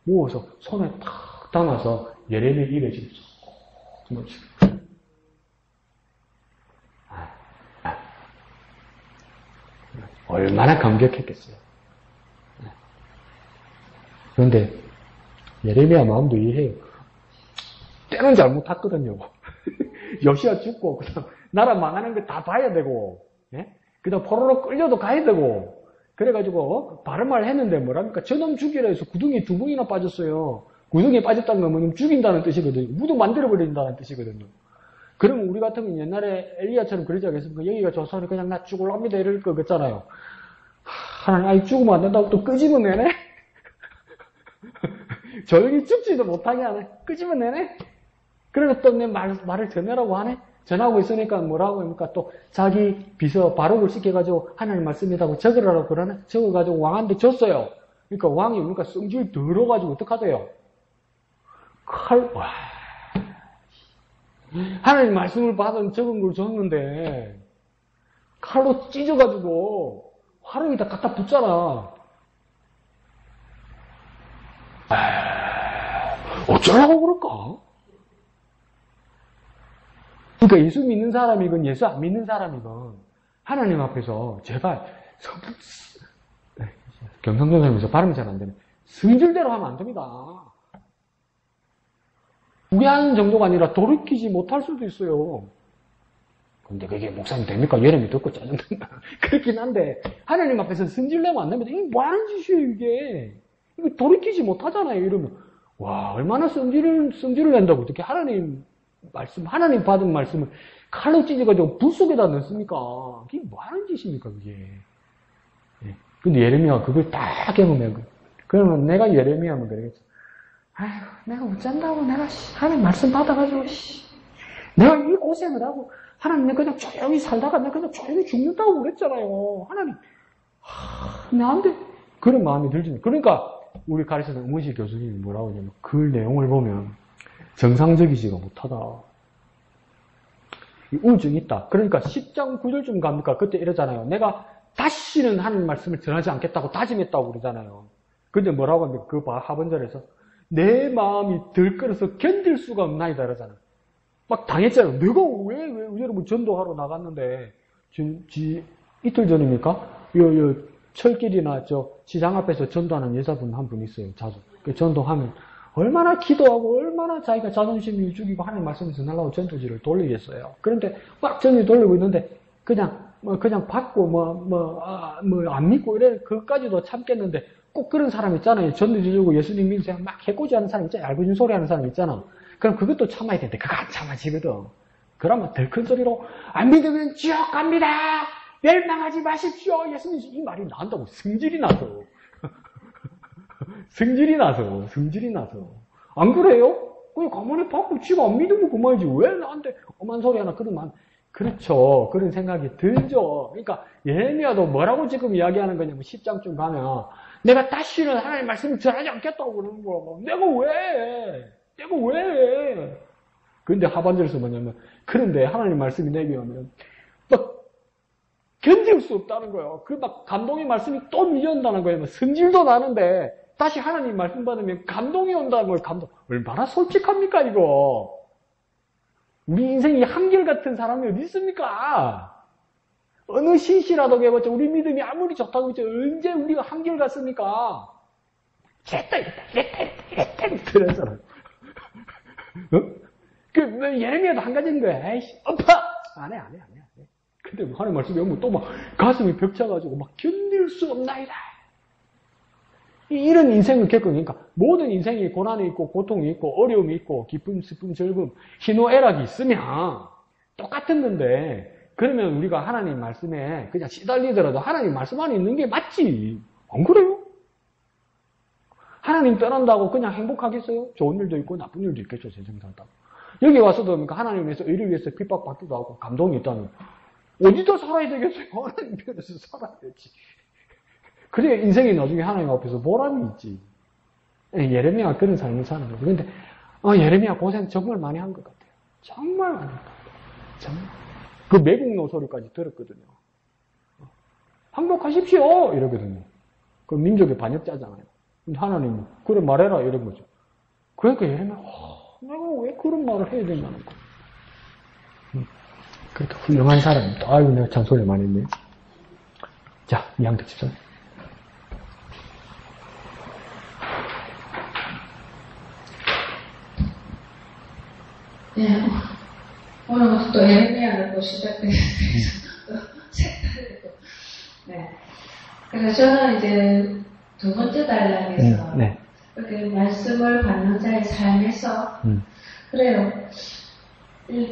모아서 손에 탁 담아서 예레미야 입에 지금 얼마나 감격했겠어요. 그런데 예레미야 마음도 이해해요. 때는 잘못했거든요. 요시야 죽고 그다음 나라 망하는 거 다 봐야 되고, 그다음 포로로 끌려도 가야 되고, 그래가지고 바른 말 했는데 뭐랍니까? 저놈 죽이라 해서 구덩이 2번이나 빠졌어요. 구덩이에 빠졌다는 건 뭐냐면 죽인다는 뜻이거든요. 무도 만들어버린다는 뜻이거든요. 그러면 우리 같으면 옛날에 엘리야처럼 그러지 않겠습니까? 여기가 조선이 그냥 나 죽을랍니다 이럴 거 같잖아요. 하나님 죽으면 안 된다고 또 끄집어 내네? 조용히 죽지도 못하게 하네? 끄집어 내네? 그래서 또 내 말을 전해라고 하네? 전하고 있으니까 뭐라고 합니까? 또 자기 비서 바룩을 시켜가지고 하나님 말씀이라고 적으라고 그러네? 적어가지고 왕한테 줬어요. 그러니까 왕이 뭡니까? 성질 들어가지고 어떡하대요? 하나님 말씀을 받은 적은 걸 줬는데 칼로 찢어가지고 화로에다 갖다 붙잖아. 어쩌라고 그럴까? 그러니까 예수 믿는 사람이건 예수 안 믿는 사람이건 하나님 앞에서 제발 경상도 사람에서 발음이 잘 안 되네. 성질대로 하면 안 됩니다. 포기하는 정도가 아니라 돌이키지 못할 수도 있어요. 근데 그게 목사님 됩니까? 예레미 듣고 짜증난다. 그렇긴 한데, 하나님 앞에서 승질내면 안 됩니다. 이게 뭐 하는 짓이에요, 이게. 이거 돌이키지 못하잖아요, 이러면. 와, 얼마나 승질을 낸다고 어떻게 하나님 받은 말씀을 칼로 찢어가지고 불 속에다 넣습니까? 그게 뭐 하는 짓입니까, 그게. 예. 근데 예레미야가 그걸 딱 경험해. 그러면 내가 예레미야면 그러겠죠. 아이고, 내가 어쩐다고, 내가, 하나님 말씀 받아가지고, 내가 이 고생을 하고, 하나님, 내가 그냥 조용히 살다가 내가 그냥 조용히 죽는다고 그랬잖아요. 하나님, 나한테 그런 마음이 들지. 그러니까, 우리 가르치는 음원실 교수님이 뭐라고 하냐면, 그 내용을 보면, 정상적이지가 못하다. 우울증이 있다. 그러니까 10장 9절쯤 갑니까? 그때 이러잖아요. 내가 다시는 하나님 말씀을 전하지 않겠다고 다짐했다고 그러잖아요. 근데 뭐라고 합니까? 그 하반절에서, 내 마음이 들끓어서 견딜 수가 없나이다 이러잖아요. 막 당했잖아요. 내가 왜 여러분 전도하러 나갔는데, 이틀 전입니까? 철길이나 시장 앞에서 전도하는 여자분 한 분 있어요. 자주. 그 전도하면 얼마나 기도하고 얼마나 자기가 자존심이 죽이고 하나님 말씀을 전하려고 전도지를 돌리겠어요. 그런데 막 전도지 돌리고 있는데 그냥 받고 안 믿고 이래 그것까지도 참겠는데 꼭 그런 사람 있잖아요. 전도지 주고 예수님 믿으세요. 막 해코지 하는 사람 있잖아요. 얄궂은 소리 하는 사람 있잖아. 그럼 그것도 참아야 되는데 그거 안 참아지거든. 그러면 더 큰 소리로 안 믿으면 지옥 갑니다. 멸망하지 마십시오. 예수님 이 말이 나온다고 승질이 나서. 승질이 나서. 안 그래요? 그냥 가만히 받고 지가 안 믿으면 그만이지. 왜 나한테 엄한 소리 하나 그러면 그렇죠. 그런 생각이 들죠. 그러니까 예레미야도 뭐라고 지금 이야기하는 거냐면 10장쯤 가면 내가 다시는 하나님 말씀을 전하지 않겠다고 그러는 거라고. 내가 왜? 근데 하반절에서 뭐냐면 그런데 하나님 말씀이 내게 오면 막 견딜 수 없다는 거예요. 그 막 감동의 말씀이 또 밀려온다는 거예요. 성질도 나는데 다시 하나님 말씀 받으면 감동이 온다는 거예요. 감동. 얼마나 솔직합니까 이거. 우리 인생이 한결같은 사람이 어디 있습니까? 어느 신씨라도 해봤자 우리 믿음이 아무리 좋다고 했죠. 언제 우리가 한결같습니까? 이랬다 그랬잖아요. 예레미야도 한 가지인 거야. 에이씨, 안 해. 근데 하나님 말씀이 오면 또 막 가슴이 벽차가지고 막 견딜 수 없나이다. 이런 인생을 겪으니까 모든 인생이 고난이 있고 고통이 있고 어려움이 있고 기쁨, 슬픔, 즐거움, 희노애락이 있으면 똑같은 건데 그러면 우리가 하나님 말씀에 그냥 시달리더라도 하나님 말씀 안에 있는 게 맞지. 안 그래요? 하나님 떠난다고 그냥 행복하겠어요? 좋은 일도 있고 나쁜 일도 있겠죠. 세상 살다. 여기 와서도 그러니까 하나님 위해서 의를 위해서 핍박받기도 하고 감동이 있다면 어디다 살아야 되겠어요? 하나님 편에서 살아야지. 그래야 인생이 나중에 하나님 앞에서 보람이 있지. 예레미야가 그런 삶을 사는 거죠. 근데 예레미야 고생 정말 많이 한 것 같아요. 정말 많이 한 것 같아요. 정말. 그 매국 노소리까지 들었거든요. 항복하십시오! 이러거든요. 그 민족의 반역자잖아요. 근데 하나님은 그래 말해라 이런 거죠. 그러니까 예레미야 내가 왜 그런 말을 해야 되냐는 거. 그렇게 훌륭한 사람입니다. 아이고 내가 참 소리 많이 했네요. 자, 이양득 집사님. 네, 오늘부터 또 예레미야를 또 시작돼서 색다르고. 네. 그래서 저는 이제 두 번째 단락에서 네. 그렇게 말씀을 받는 자의 삶에서 그래요.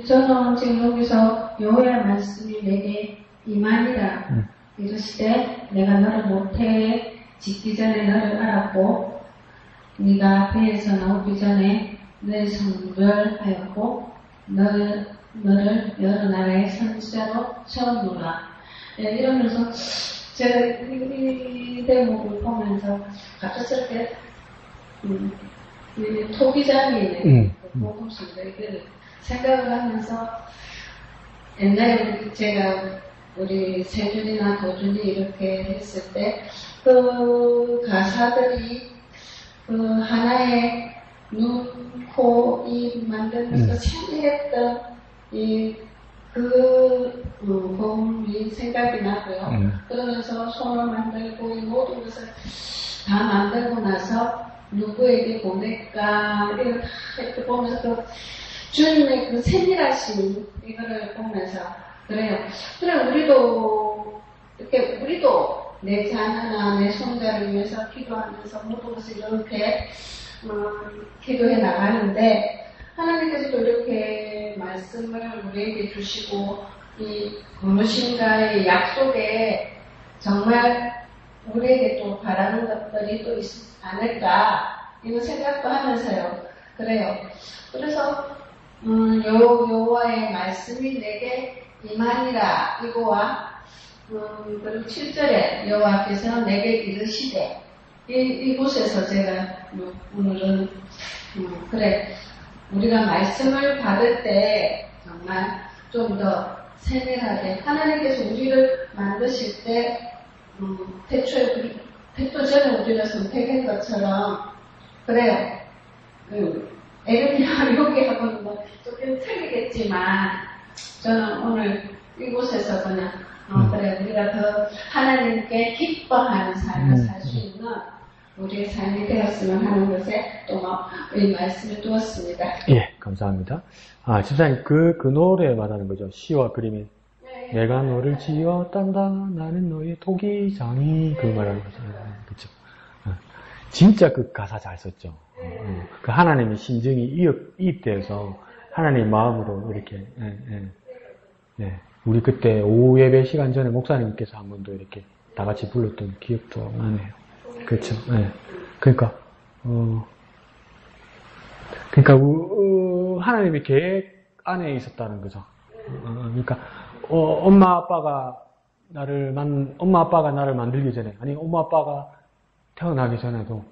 저는 지금 여기서 여호와의 말씀이 내게 임하니라 이르시되 내가 너를 모태에 짓기 전에 너를 알았고 네가 배에서 나오기 전에 내 성별하였고 너를 여러 나라의 선지자로 세웠노라. 네, 이러면서 제가 이 대목을 보면서 갑작스럽게 토기장이 복음서인데 이걸 생각을 하면서 옛날에 제가 우리 세준이나 도준이 이렇게 했을 때 그 가사들이 그 하나의 눈, 코, 입 만들면서 참여했던 복음이 생각이 나고요. 그러면서 손을 만들고 이 모든 것을 다 만들고 나서 누구에게 보낼까 이걸 다 이렇게 보면서 주님의 그 세밀하신 이거를 보면서 그래요. 그래 우리도 내 자녀나 내 손자를 위해서 기도하면서 모든 것을 이렇게 기도해 나가는데 하나님께서도 이렇게 말씀을 우리에게 주시고 이 무엇인가의 약속에 정말 우리에게 또 바라는 것들이 또 있지 않을까 이런 생각도 하면서요. 그래요. 그래서 여호와의 말씀이 내게 임하니라 이거와 그리고 7절에 여호와께서 내게 이르시되 이곳에서 제가 오늘은 그래 우리가 말씀을 받을 때 정말 좀 더 세밀하게 하나님께서 우리를 만드실 때 태초 전에 우리를 선택한 것처럼 그래요. 에르미야 여기하고는 뭐 조금 틀리겠지만 저는 오늘 이곳에서 그냥 그래 우리가 더 하나님께 기뻐하는 삶을 살 수 있는 우리의 삶이 되었으면 하는 것에 또 이 말씀을 두었습니다. 예, 감사합니다. 집사님 그 노래 말하는 거죠. 시와 그림이 네. 내가 너를 지었단다 나는 너의 토기장이 그 말하는 거죠. 그렇죠. 진짜 그 가사 잘 썼죠. 그 하나님의 심정이 이입돼서 하나님의 마음으로 이렇게 우리 그때 오후 예배 시간 전에 목사님께서 한 번도 이렇게 다 같이 불렀던 기억도 나네요. 그렇죠. 그러니까 하나님의 계획 안에 있었다는 거죠. 그러니까 엄마 아빠가 나를 만들기 전에 아니 엄마 아빠가 태어나기 전에도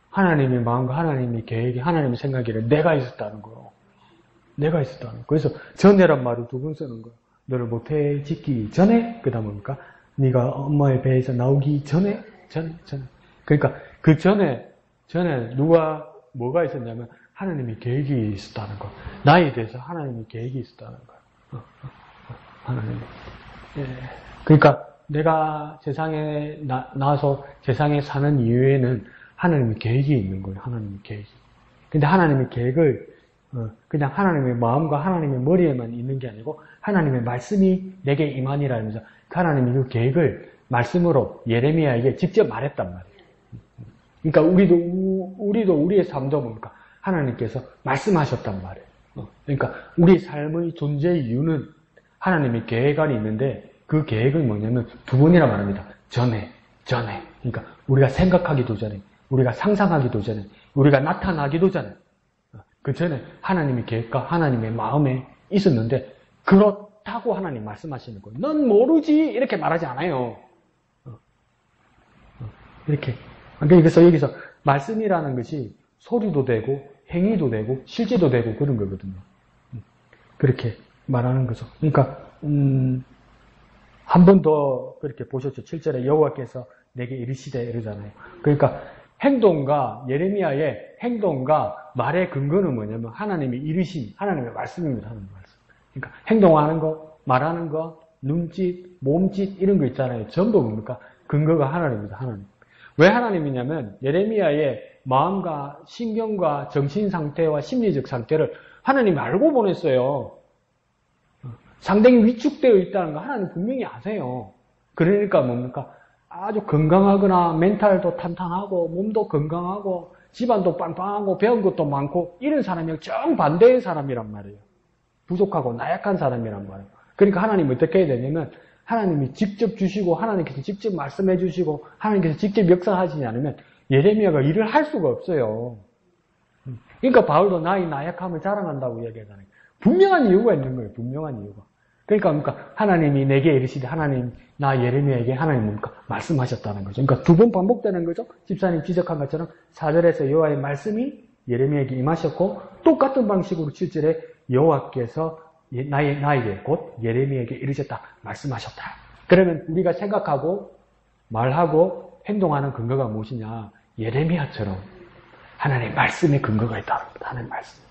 하나님의 마음과 하나님의 계획이 하나님의 생각이 내가 있었다는 거예요. 내가 있었다는 거예요. 그래서 전에란 말을 두 번 쓰는 거예요. 너를 못해 짓기 전에 그다음 뭡니까? 네가 엄마의 배에서 나오기 전에. 그러니까 그 전에 뭐가 있었냐면 하나님의 계획이 있었다는 거. 나에 대해서 하나님의 계획이 있었다는 거. 하나님. 예. 그러니까 내가 세상에 나와서 세상에 사는 이유에는 하나님의 계획이 있는 거예요. 하나님의 계획이. 근데 하나님의 계획을 그냥 하나님의 마음과 하나님의 머리에만 있는 게 아니고 하나님의 말씀이 내게 임하니라 하면서 그 하나님의 그 계획을 말씀으로 예레미야에게 직접 말했단 말이에요. 그러니까 우리도 우리의 삶도 뭡니까? 하나님께서 말씀하셨단 말이에요. 그러니까 우리 삶의 존재 이유는 하나님의 계획 안에 있는데 그 계획은 뭐냐면 두 번이나 말합니다. 전에. 그러니까 우리가 생각하기도 전에, 우리가 상상하기도 전에, 우리가 나타나기도 전에 그 전에 하나님의 계획과 하나님의 마음에 있었는데 그렇다고 하나님 말씀하시는 거예요. 넌 모르지 이렇게 말하지 않아요. 이렇게. 그래서 여기서 말씀이라는 것이 소리도 되고 행위도 되고 실제도 되고 그런 거거든요. 그렇게 말하는 거죠. 그러니까 한 번 더 그렇게 보셨죠. 7절에 여호와께서 내게 이르시되 이러잖아요. 그러니까 행동과 예레미야의 행동과 말의 근거는 뭐냐면 하나님의 이르심, 하나님의 말씀입니다. 하나님의 말씀. 그러니까 행동하는 거, 말하는 거, 눈짓, 몸짓 이런 거 있잖아요. 전부 뭡니까? 근거가 하나님입니다. 하나님. 왜 하나님이냐면 예레미야의 마음과 신경과 정신 상태와 심리적 상태를 하나님이 알고 보냈어요. 상당히 위축되어 있다는 거 하나님 분명히 아세요. 그러니까 뭡니까? 아주 건강하거나 멘탈도 탄탄하고 몸도 건강하고 집안도 빵빵하고 배운 것도 많고 이런 사람이 정반대의 사람이란 말이에요. 부족하고 나약한 사람이란 말이에요. 그러니까 하나님이 어떻게 해야 되냐면 하나님이 직접 주시고 하나님께서 직접 말씀해 주시고 하나님께서 직접 역사하시지 않으면 예레미야가 일을 할 수가 없어요. 그러니까 바울도 나의 나약함을 자랑한다고 이야기하잖아요. 분명한 이유가 있는 거예요. 분명한 이유가. 그러니까 하나님이 내게 이르시되 하나님 나 예레미야에게 하나님 뭡니까? 말씀하셨다는 거죠. 그러니까 두 번 반복되는 거죠. 집사님 지적한 것처럼 4절에서 여호와의 말씀이 예레미야에게 임하셨고 똑같은 방식으로 7절에 여호와께서 나에게 곧 예레미야에게 이르셨다. 말씀하셨다. 그러면 우리가 생각하고 말하고 행동하는 근거가 무엇이냐? 예레미야처럼 하나님의 말씀에 근거가 있다는 겁니다. 하나님의 말씀.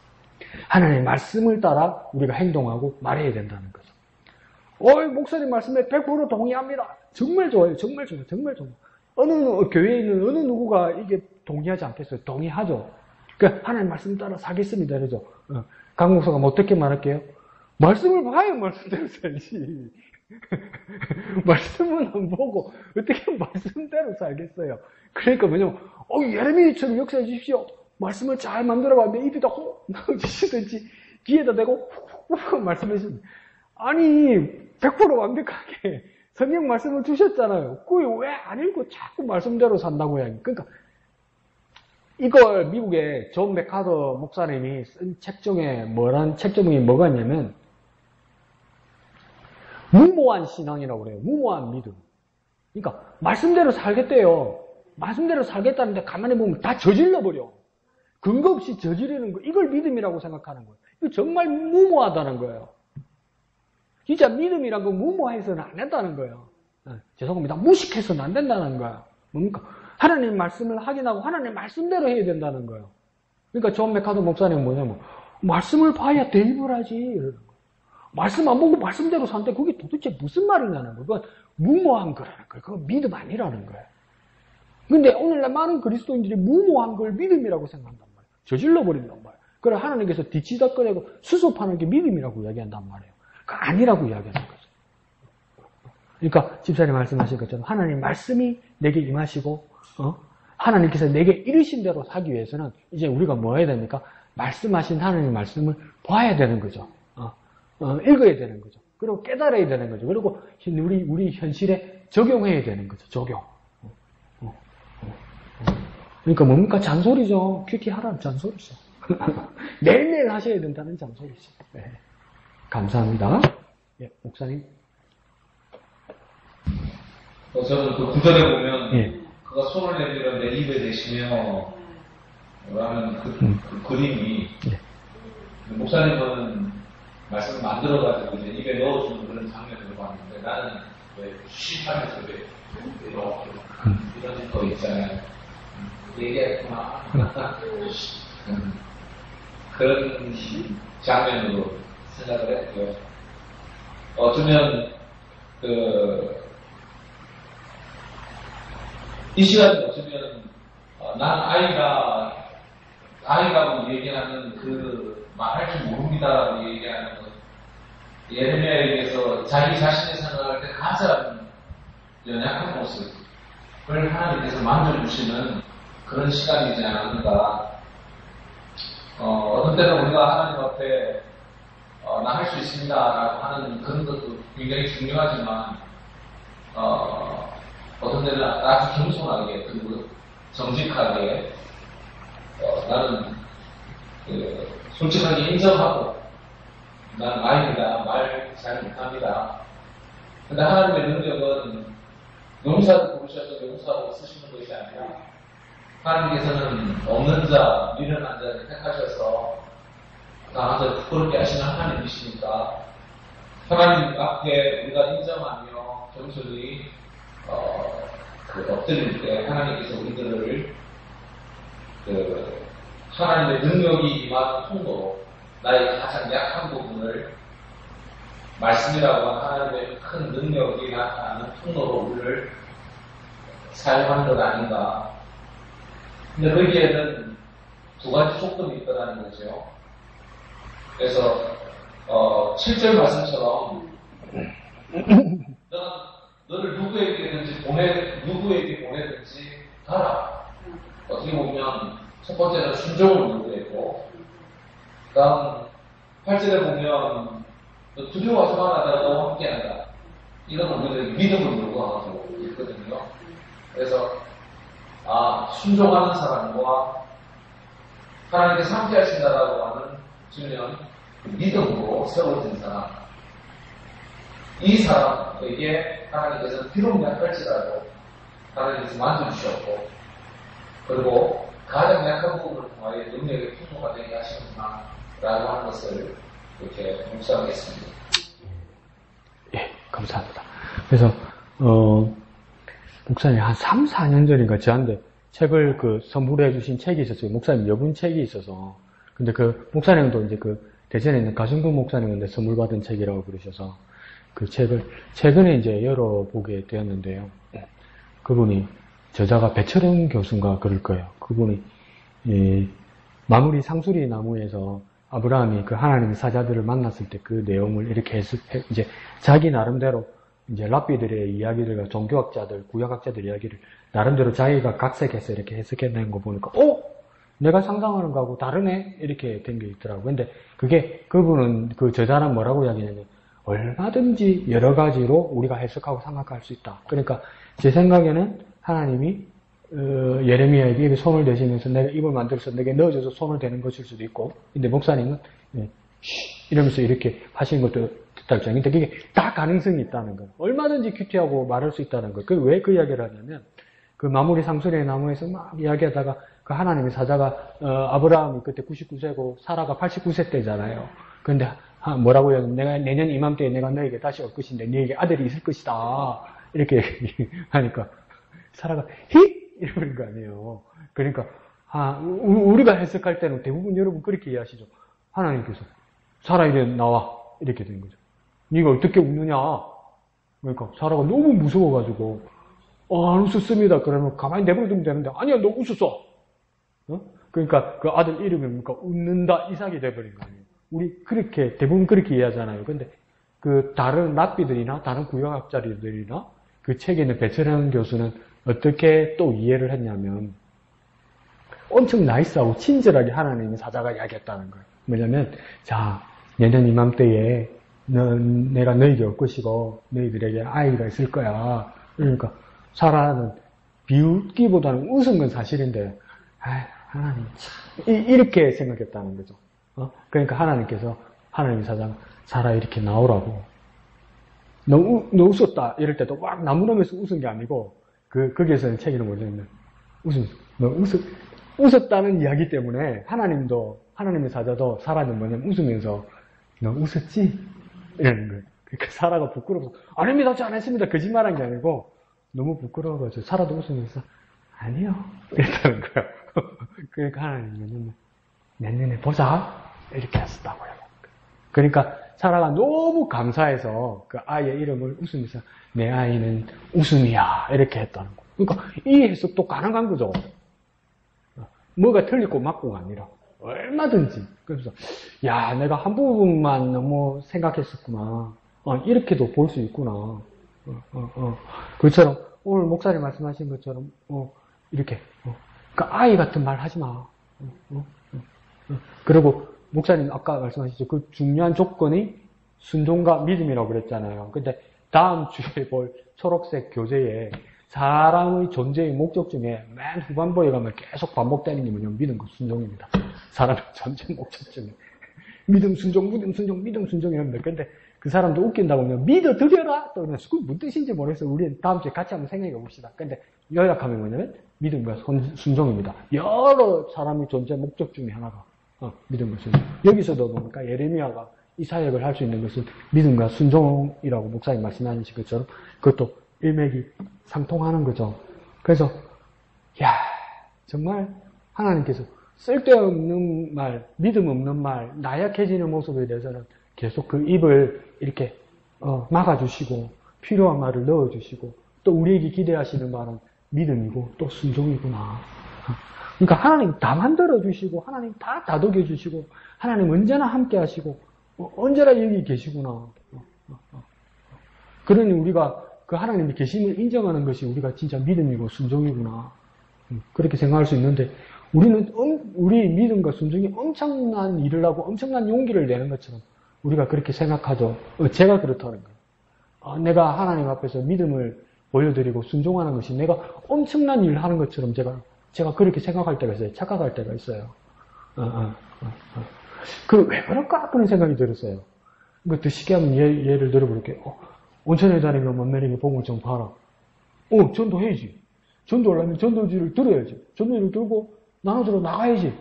하나님의 말씀을 따라 우리가 행동하고 말해야 된다는 거죠. 목사님 말씀에 100% 동의합니다. 정말 좋아요. 정말 좋아요. 정말 좋아요. 교회에 있는 어느 누구가 이게 동의하지 않겠어요? 동의하죠. 그러니까 하나님 말씀 따라 살겠습니다. 이러죠. 강 목사가 뭐 어떻게 말할게요? 말씀을 봐야 말씀대로 살지. 말씀은 안 보고 어떻게 말씀대로 살겠어요? 그러니까 뭐냐면 예레미야처럼 역사해 주십시오. 말씀을 잘 만들어가 내 입에다 혹 넣어주시든지 귀에다 대고 훅 말씀해 주십시오. 아니 100% 완벽하게 성경 말씀을 주셨잖아요. 그걸 왜 안 읽고 자꾸 말씀대로 산다고 해야 그러니까 이걸 미국의 존 맥카더 목사님이 쓴 책 중에 책 제목이 뭐가 있냐면 무모한 신앙이라고 그래요. 무모한 믿음. 그러니까 말씀대로 살겠대요. 말씀대로 살겠다는데 가만히 보면 다 저질러버려. 근거 없이 저지르는 거. 이걸 믿음이라고 생각하는 거예요. 이거 정말 무모하다는 거예요. 진짜 믿음이란 거 무모해서는 안 된다는 거예요. 죄송합니다. 무식해서는 안 된다는 거예요. 뭡니까? 하나님 말씀을 확인하고 하나님 말씀대로 해야 된다는 거예요. 그러니까 존 맥카더 목사님은 뭐냐면 말씀을 봐야 대입을 하지. 이러는 거예요. 말씀 안 보고 말씀대로 사는데 그게 도대체 무슨 말이냐는 거예요. 그건 무모한 거라는 거예요. 그건 믿음 아니라는 거예요. 근데 오늘날 많은 그리스도인들이 무모한 걸 믿음이라고 생각한단 말이에요. 저질러 버린단 말이에요. 그래 하나님께서 뒤치다 꺼내고 수습하는 게 믿음이라고 이야기한단 말이에요. 그 아니라고 이야기하는 거죠. 그러니까 집사님 말씀하신 것처럼 하나님 말씀이 내게 임하시고 하나님께서 내게 이르신 대로 하기 위해서는 이제 우리가 뭐 해야 됩니까? 말씀하신 하나님 말씀을 봐야 되는 거죠. 읽어야 되는 거죠. 그리고 깨달아야 되는 거죠. 그리고 우리 현실에 적용해야 되는 거죠. 적용. 그러니까 뭡니까? 잔소리죠. 큐티 하라는 잔소리죠. 매일매일 하셔야 된다는 잔소리죠. 네. 감사합니다. 예, 목사님. 저는 그 구절에 보면 예. 그가 손을 내밀어 내 입에 대시며 라는 그 그림이 목사님은 말씀을 만들어가지고 이제 입에 넣어주는 그런 장면을 봤는데 나는 왜 쉬하면서 왜 이런 거 있잖아요. 얘기했구나. 그런 장면으로 생각을 했고요. 어쩌면 이 시간에 어쩌면 난 아이라고 얘기하는 그 말할 줄 모릅니다라고 얘기하는 것 예레미야에게서 자기 자신을 생각할 때 가장 연약한 모습을 하나님께서 만져주시는 그런 시간이지 않았는가. 어떤 때는 우리가 하나님 앞에 나 할 수 있습니다 라고 하는 그런 것도 굉장히 중요하지만 어떤 때는 아주 겸손하게 그리고 정직하게 나는 솔직하게 인정하고 나는 아이입니다. 말 잘 못합니다. 근데 하나님의 능력은 용사를 부르셔서 용사로 쓰시는 것이 아니라 하나님께서는 없는 자, 미련한 자를 택하셔서 강한 자를 부끄럽게 하시는 하나님이시니까 하나님 앞에 우리가 인정하며 겸손히 엎드릴 때 하나님께서 우리들을 하나님의 능력이 임하는 통로로 나의 가장 약한 부분을 말씀이라고 하는 하나님의 큰 능력이 나타나는 통로로 우리를 사용하는 것 아닌가. 근데 거기에는 두 가지 조건이 있다는 거죠. 그래서 7절 말씀처럼 너를 누구에게 보내든지 가라. 어떻게 보면 첫 번째는 순종을 요구했고, 그 다음 8절에 보면 너 두려워하지 마라, 내가 너와 함께한다. 이건 우리들에게 믿음을 요구하고 있거든요. 그래서 순종하는 사람과 하나님께서 함께하신다라고 하는 주면 믿음으로 세워진 사람, 이 사람에게 하나님께서 비록 약할지라도 하나님께서 만져주셨고, 그리고 가장 약한 부분을 통하여 능력의 풍부가 되게 하시는구나 라고 하는 것을 이렇게 묵상했습니다. 예, 감사합니다. 그래서 목사님 한 3, 4년 전인가 저한테 책을 선물해 주신 책이 있었어요. 목사님 여분 책이 있어서. 근데 목사님도 이제 대전에 있는 가승근 목사님한테 선물 받은 책이라고 그러셔서 그 책을 최근에 이제 열어보게 되었는데요. 그분이 저자가 배철영 교수인가 그럴 거예요. 그분이 마무리 상수리 나무에서 아브라함이 그 하나님의 사자들을 만났을 때 그 내용을 이렇게 이제 자기 나름대로 이제 랍비들의 이야기들과 종교학자들, 구약학자들 이야기를 나름대로 자기가 각색해서 이렇게 해석해낸 거 보니까, 내가 상상하는 거하고 다르네? 이렇게 된 게 있더라고요. 근데 그분은 그 저자는 뭐라고 이야기냐면, 얼마든지 여러 가지로 우리가 해석하고 생각할 수 있다. 그러니까 제 생각에는 하나님이 예레미야에게 입에 손을 대시면서 내가 입을 만들어서 내게 넣어줘서 손을 대는 것일 수도 있고, 근데 목사님은 이러면서 이렇게 하시는 것도 듣다 할지. 근데 그게 다 가능성이 있다는 거예요. 얼마든지 큐티하고 말할 수 있다는 거예요. 왜 그 이야기를 하냐면, 그 마무리 상수리의 나무에서 막 이야기하다가 그 하나님의 사자가 아브라함이 그때 99세고 사라가 89세 때잖아요. 그런데 뭐라고 해요? 내가 내년 이맘때에 내가 너에게 다시 올 것인데 너에게 아들이 있을 것이다. 이렇게 하니까 사라가 히? 이러는 거 아니에요. 그러니까 우리가 해석할 때는 대부분 여러분 그렇게 이해하시죠. 하나님께서 사라 이제 나와 이렇게 된 거죠. 네가 어떻게 웃느냐? 그러니까 사라가 너무 무서워가지고 안 웃었습니다. 그러면 가만히 내버려두면 되는데 아니야 너 웃었어. 그러니까 그 아들 이름이 뭡니까? 웃는다 이삭이 돼버린 거 아니에요. 우리 그렇게 대부분 그렇게 이해하잖아요. 근데 그 다른 랍비들이나 다른 구약학자들이나 그 책에 있는 배철영 교수는 어떻게 또 이해를 했냐면 엄청 나이스하고 친절하게 하나님의 사자가 이야기했다는 거예요. 뭐냐면 자 내년 이맘때에 내가 너희에게 올 것이고 너희들에게 아이가 있을 거야. 그러니까 사라는 비웃기보다는 웃은 건 사실인데 하나님 참 이렇게 생각했다는 거죠. 그러니까 하나님께서 하나님의 사자가 사라 이렇게 나오라고 너 웃었다 이럴 때도 막 나무라면서 웃은 게 아니고 거기에서는 책 이름 뭐냐면 웃었다는 이야기 때문에 하나님의 사자도 사라는 뭐냐면 웃으면서 너 웃었지? 이러는 거예요. 그러니까 사라가 부끄러워서 아닙니다 저 안 했습니다 거짓말한 게 아니고 너무 부끄러워가지고 사라도 웃으면서 아니요 이랬다는 거예요. 그러니까 하나님은 내년에 보자 이렇게 했었다고요. 그러니까 사라가 너무 감사해서 그 아이의 이름을 웃으면서 내 아이는 웃음이야 이렇게 했다는 거. 그러니까 이 해석도 가능한 거죠. 뭐가 틀리고 맞고가 아니라 얼마든지. 그래서 야 내가 한 부분만 너무 생각했었구나. 이렇게도 볼 수 있구나. 그처럼 오늘 목사님 말씀하신 것처럼 이렇게 그러니까 아이 같은 말 하지 마. 그리고 목사님 아까 말씀하셨죠. 그 중요한 조건이 순종과 믿음이라고 그랬잖아요. 근데 다음 주에 볼 초록색 교재에 사람의 존재의 목적 중에 맨 후반부에 가면 계속 반복되는 게 뭐냐면 믿음과 순종입니다. 사람의 존재 목적 중에 믿음, 순종, 믿음, 순종, 믿음, 순종 이런데 근데 그 사람도 웃긴다고 하면 믿어드려라 또 그러면서 그게 무슨 뜻인지 모르겠어요. 우리는 다음 주에 같이 한번 생각해 봅시다. 근데 요약하면 뭐냐면 믿음과 순종입니다. 여러 사람의 존재 목적 중에 하나가 믿음과 순종. 여기서도 보니까 예레미야가 이 사역을 할 수 있는 것은 믿음과 순종이라고 목사님 말씀하신 것처럼 그것도 일맥이 상통하는 거죠. 그래서 야 정말 하나님께서 쓸데없는 말, 믿음 없는 말, 나약해지는 모습에 대해서는 계속 그 입을 이렇게 막아주시고 필요한 말을 넣어주시고 또 우리에게 기대하시는 말은 믿음이고 또 순종이구나. 그러니까 하나님 다 만들어주시고 하나님 다 다독여주시고 하나님 언제나 함께 하시고 언제나 여기 계시구나. 그러니 우리가 그 하나님의 계심을 인정하는 것이 우리가 진짜 믿음이고 순종이구나. 그렇게 생각할 수 있는데 우리 믿음과 순종이 엄청난 일을 하고 엄청난 용기를 내는 것처럼 우리가 그렇게 생각하죠. 제가 그렇다는 거예요. 내가 하나님 앞에서 믿음을 보여드리고 순종하는 것이 내가 엄청난 일을 하는 것처럼 제가 그렇게 생각할 때가 있어요. 착각할 때가 있어요. 왜 그럴까? 그런 생각이 들었어요. 더 쉽게 하면 예를 들어볼게요. 온천에 다니면 만나리게 복음을 좀 봐라. 전도해야지. 전도하려면 전도지를 들어야지. 전도지를 들고 나눠주러 나가야지.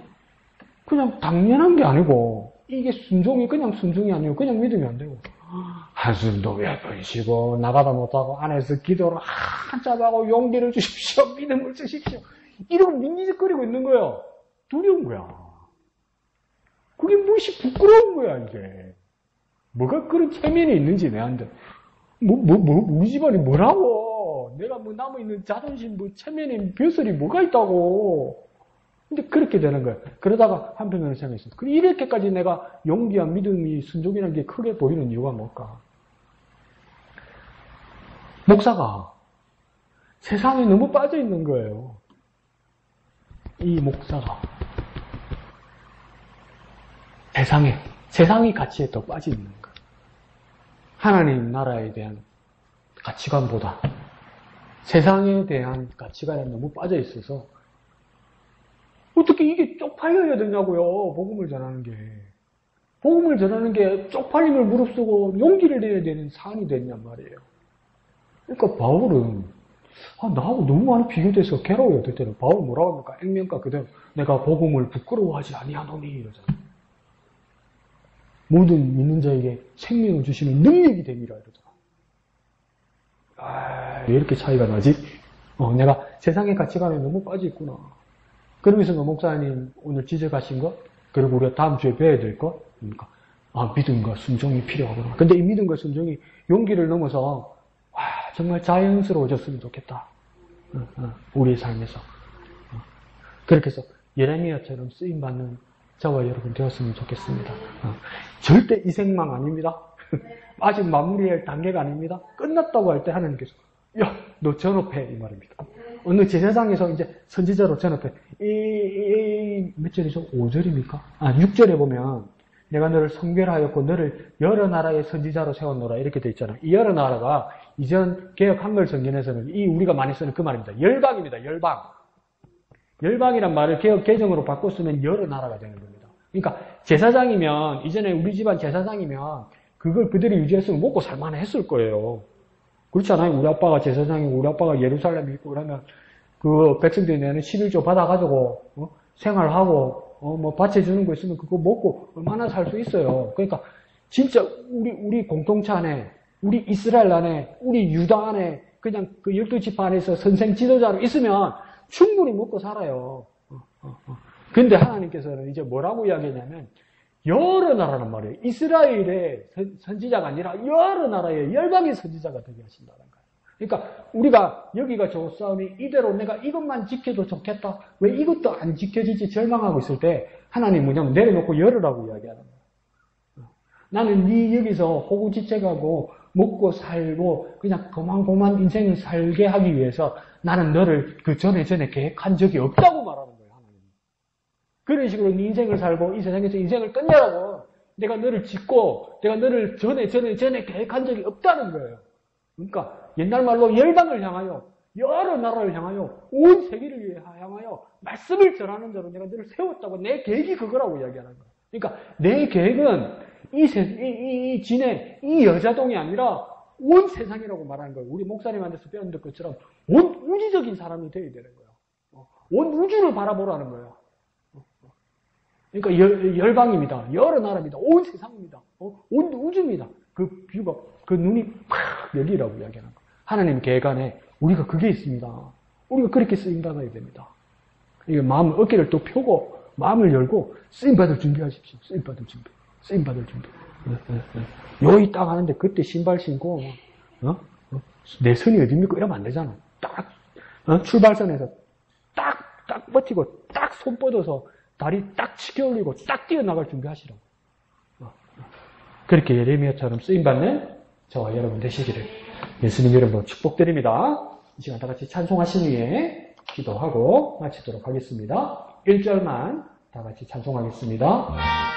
그냥 당연한 게 아니고 이게 순종이 그냥 순종이 아니고 그냥 믿음이 안 되고 한숨도 몇 번 쉬고 나가다 못하고 안에서 기도를 한참 하고 용기를 주십시오. 믿음을 주십시오. 이러고 민기적거리고 있는 거예요. 두려운 거야. 그게 무엇이 부끄러운 거야 이게. 뭐가 그런 체면이 있는지 내한테. 우리 집안이 뭐라고. 내가 뭐 남아있는 자존심, 뭐 체면에 벼슬이 뭐가 있다고. 근데 그렇게 되는 거예요. 그러다가 한편으로 생각했어요. 그래, 이렇게까지 내가 용기와 믿음이, 순종이라는 게 크게 보이는 이유가 뭘까? 목사가 세상에 너무 빠져 있는 거예요. 이 목사가. 세상의 가치에 더 빠져 있는 거예요. 하나님 나라에 대한 가치관보다 세상에 대한 가치관에 너무 빠져 있어서 어떻게 이게 쪽팔려야 되냐고요. 복음을 전하는 게. 복음을 전하는 게 쪽팔림을 무릅쓰고 용기를 내야 되는 사안이 됐냔 말이에요. 그러니까 바울은 나하고 너무 많이 비교돼서 괴로워요. 그때는 바울 뭐라고 합니까? 액면가 그대로 내가 복음을 부끄러워하지 아니하노니 이러잖아요. 모든 믿는 자에게 생명을 주시는 능력이 됨이라 이러잖아. 왜 이렇게 차이가 나지? 내가 세상의 가치관에 너무 빠져 있구나. 그러면서 목사님 오늘 지적하신 것, 그리고 우리가 다음 주에 배워야 될 것, 그러니까 믿음과 순종이 필요하구나. 근데 이 믿음과 순종이 용기를 넘어서 정말 자연스러워졌으면 좋겠다. 우리의 삶에서. 그렇게 해서 예레미야처럼 쓰임받는 저와 여러분 되었으면 좋겠습니다. 절대 이 생망 아닙니다. 아직 마무리할 단계가 아닙니다. 끝났다고 할 때 하나님께서 야, 너 전업해 이 말입니다. 어느 제사장에서 이제 선지자로 전업해. 몇 절이죠? 5절입니까? 6절에 보면 내가 너를 성별하였고 너를 여러 나라의 선지자로 세웠노라 이렇게 돼 있잖아요. 이 여러 나라가 이전 개역 한글 성경에서는 우리가 많이 쓰는 그 말입니다. 열방입니다. 열방. 열방이란 말을 개역 개정으로 바꿔 쓰면 여러 나라가 되는 겁니다. 그러니까 제사장이면 이전에 우리 집안 제사장이면 그걸 그대로 유지했으면 먹고 살만 했을 거예요. 그렇잖아요. 우리 아빠가 제사장이고 우리 아빠가 예루살렘에 있고 그러면 그 백성들이 내는 11조 받아가지고 생활하고 뭐 바쳐주는 거 있으면 그거 먹고 얼마나 살 수 있어요. 그러니까 진짜 우리 공동체 안에 우리 이스라엘 안에 우리 유다 안에 그냥 그 12지파 안에서 선생 지도자로 있으면 충분히 먹고 살아요. 근데 하나님께서는 이제 뭐라고 이야기하냐면 여러 나라란 말이에요. 이스라엘의 선지자가 아니라 여러 나라의 열방의 선지자가 되게 하신다는 거예요. 그러니까 우리가 여기가 좋사오니 이대로 내가 이것만 지켜도 좋겠다. 왜 이것도 안 지켜지지 절망하고 있을 때 하나님 뭐냐면 내려놓고 열으라고 이야기하는 거예요. 나는 네 여기서 호구지책하고 먹고 살고 그냥 고만고만 인생을 살게 하기 위해서 나는 너를 그 전에 계획한 적이 없다고 말하는 거예요. 하나님. 그런 식으로 네 인생을 살고 이 세상에서 인생을 끝내라고 내가 너를 짓고 내가 너를 전에 계획한 적이 없다는 거예요. 그러니까 옛날 말로 열방을 향하여 여러 나라를 향하여 온 세계를 향하여 말씀을 전하는 자로 내가 너를 세웠다고 내 계획이 그거라고 이야기하는 거예요. 그러니까 내 계획은 이 진해, 이 여자동이 아니라 온 세상이라고 말하는 거예요. 우리 목사님한테서 배운 것처럼 온 우주적인 사람이 되어야 되는 거예요. 온 우주를 바라보라는 거예요. 그러니까 열방입니다. 여러 나라입니다. 온 세상입니다. 온 우주입니다. 그 뷰가, 그 눈이 팍 열리라고 이야기하는 거예요. 하나님 계획 안에 우리가 그게 있습니다. 우리가 그렇게 쓰임받아야 됩니다. 이게 마음, 어깨를 또 펴고 마음을 열고 쓰임받을 준비하십시오. 쓰임받을 준비. 여기 딱 하는데 그때 신발 신고 내 선이 어딥니까? 이러면 안 되잖아. 딱 출발선에서 딱 버티고 딱 손 뻗어서 다리 딱 치켜 올리고 딱 뛰어나갈 준비하시라고. 그렇게 예레미야처럼 쓰임받는 저와 여러분 되시기를 예수님 이름으로 축복드립니다. 이 시간 다 같이 찬송하신 후에 기도하고 마치도록 하겠습니다. 1절만 다 같이 찬송하겠습니다.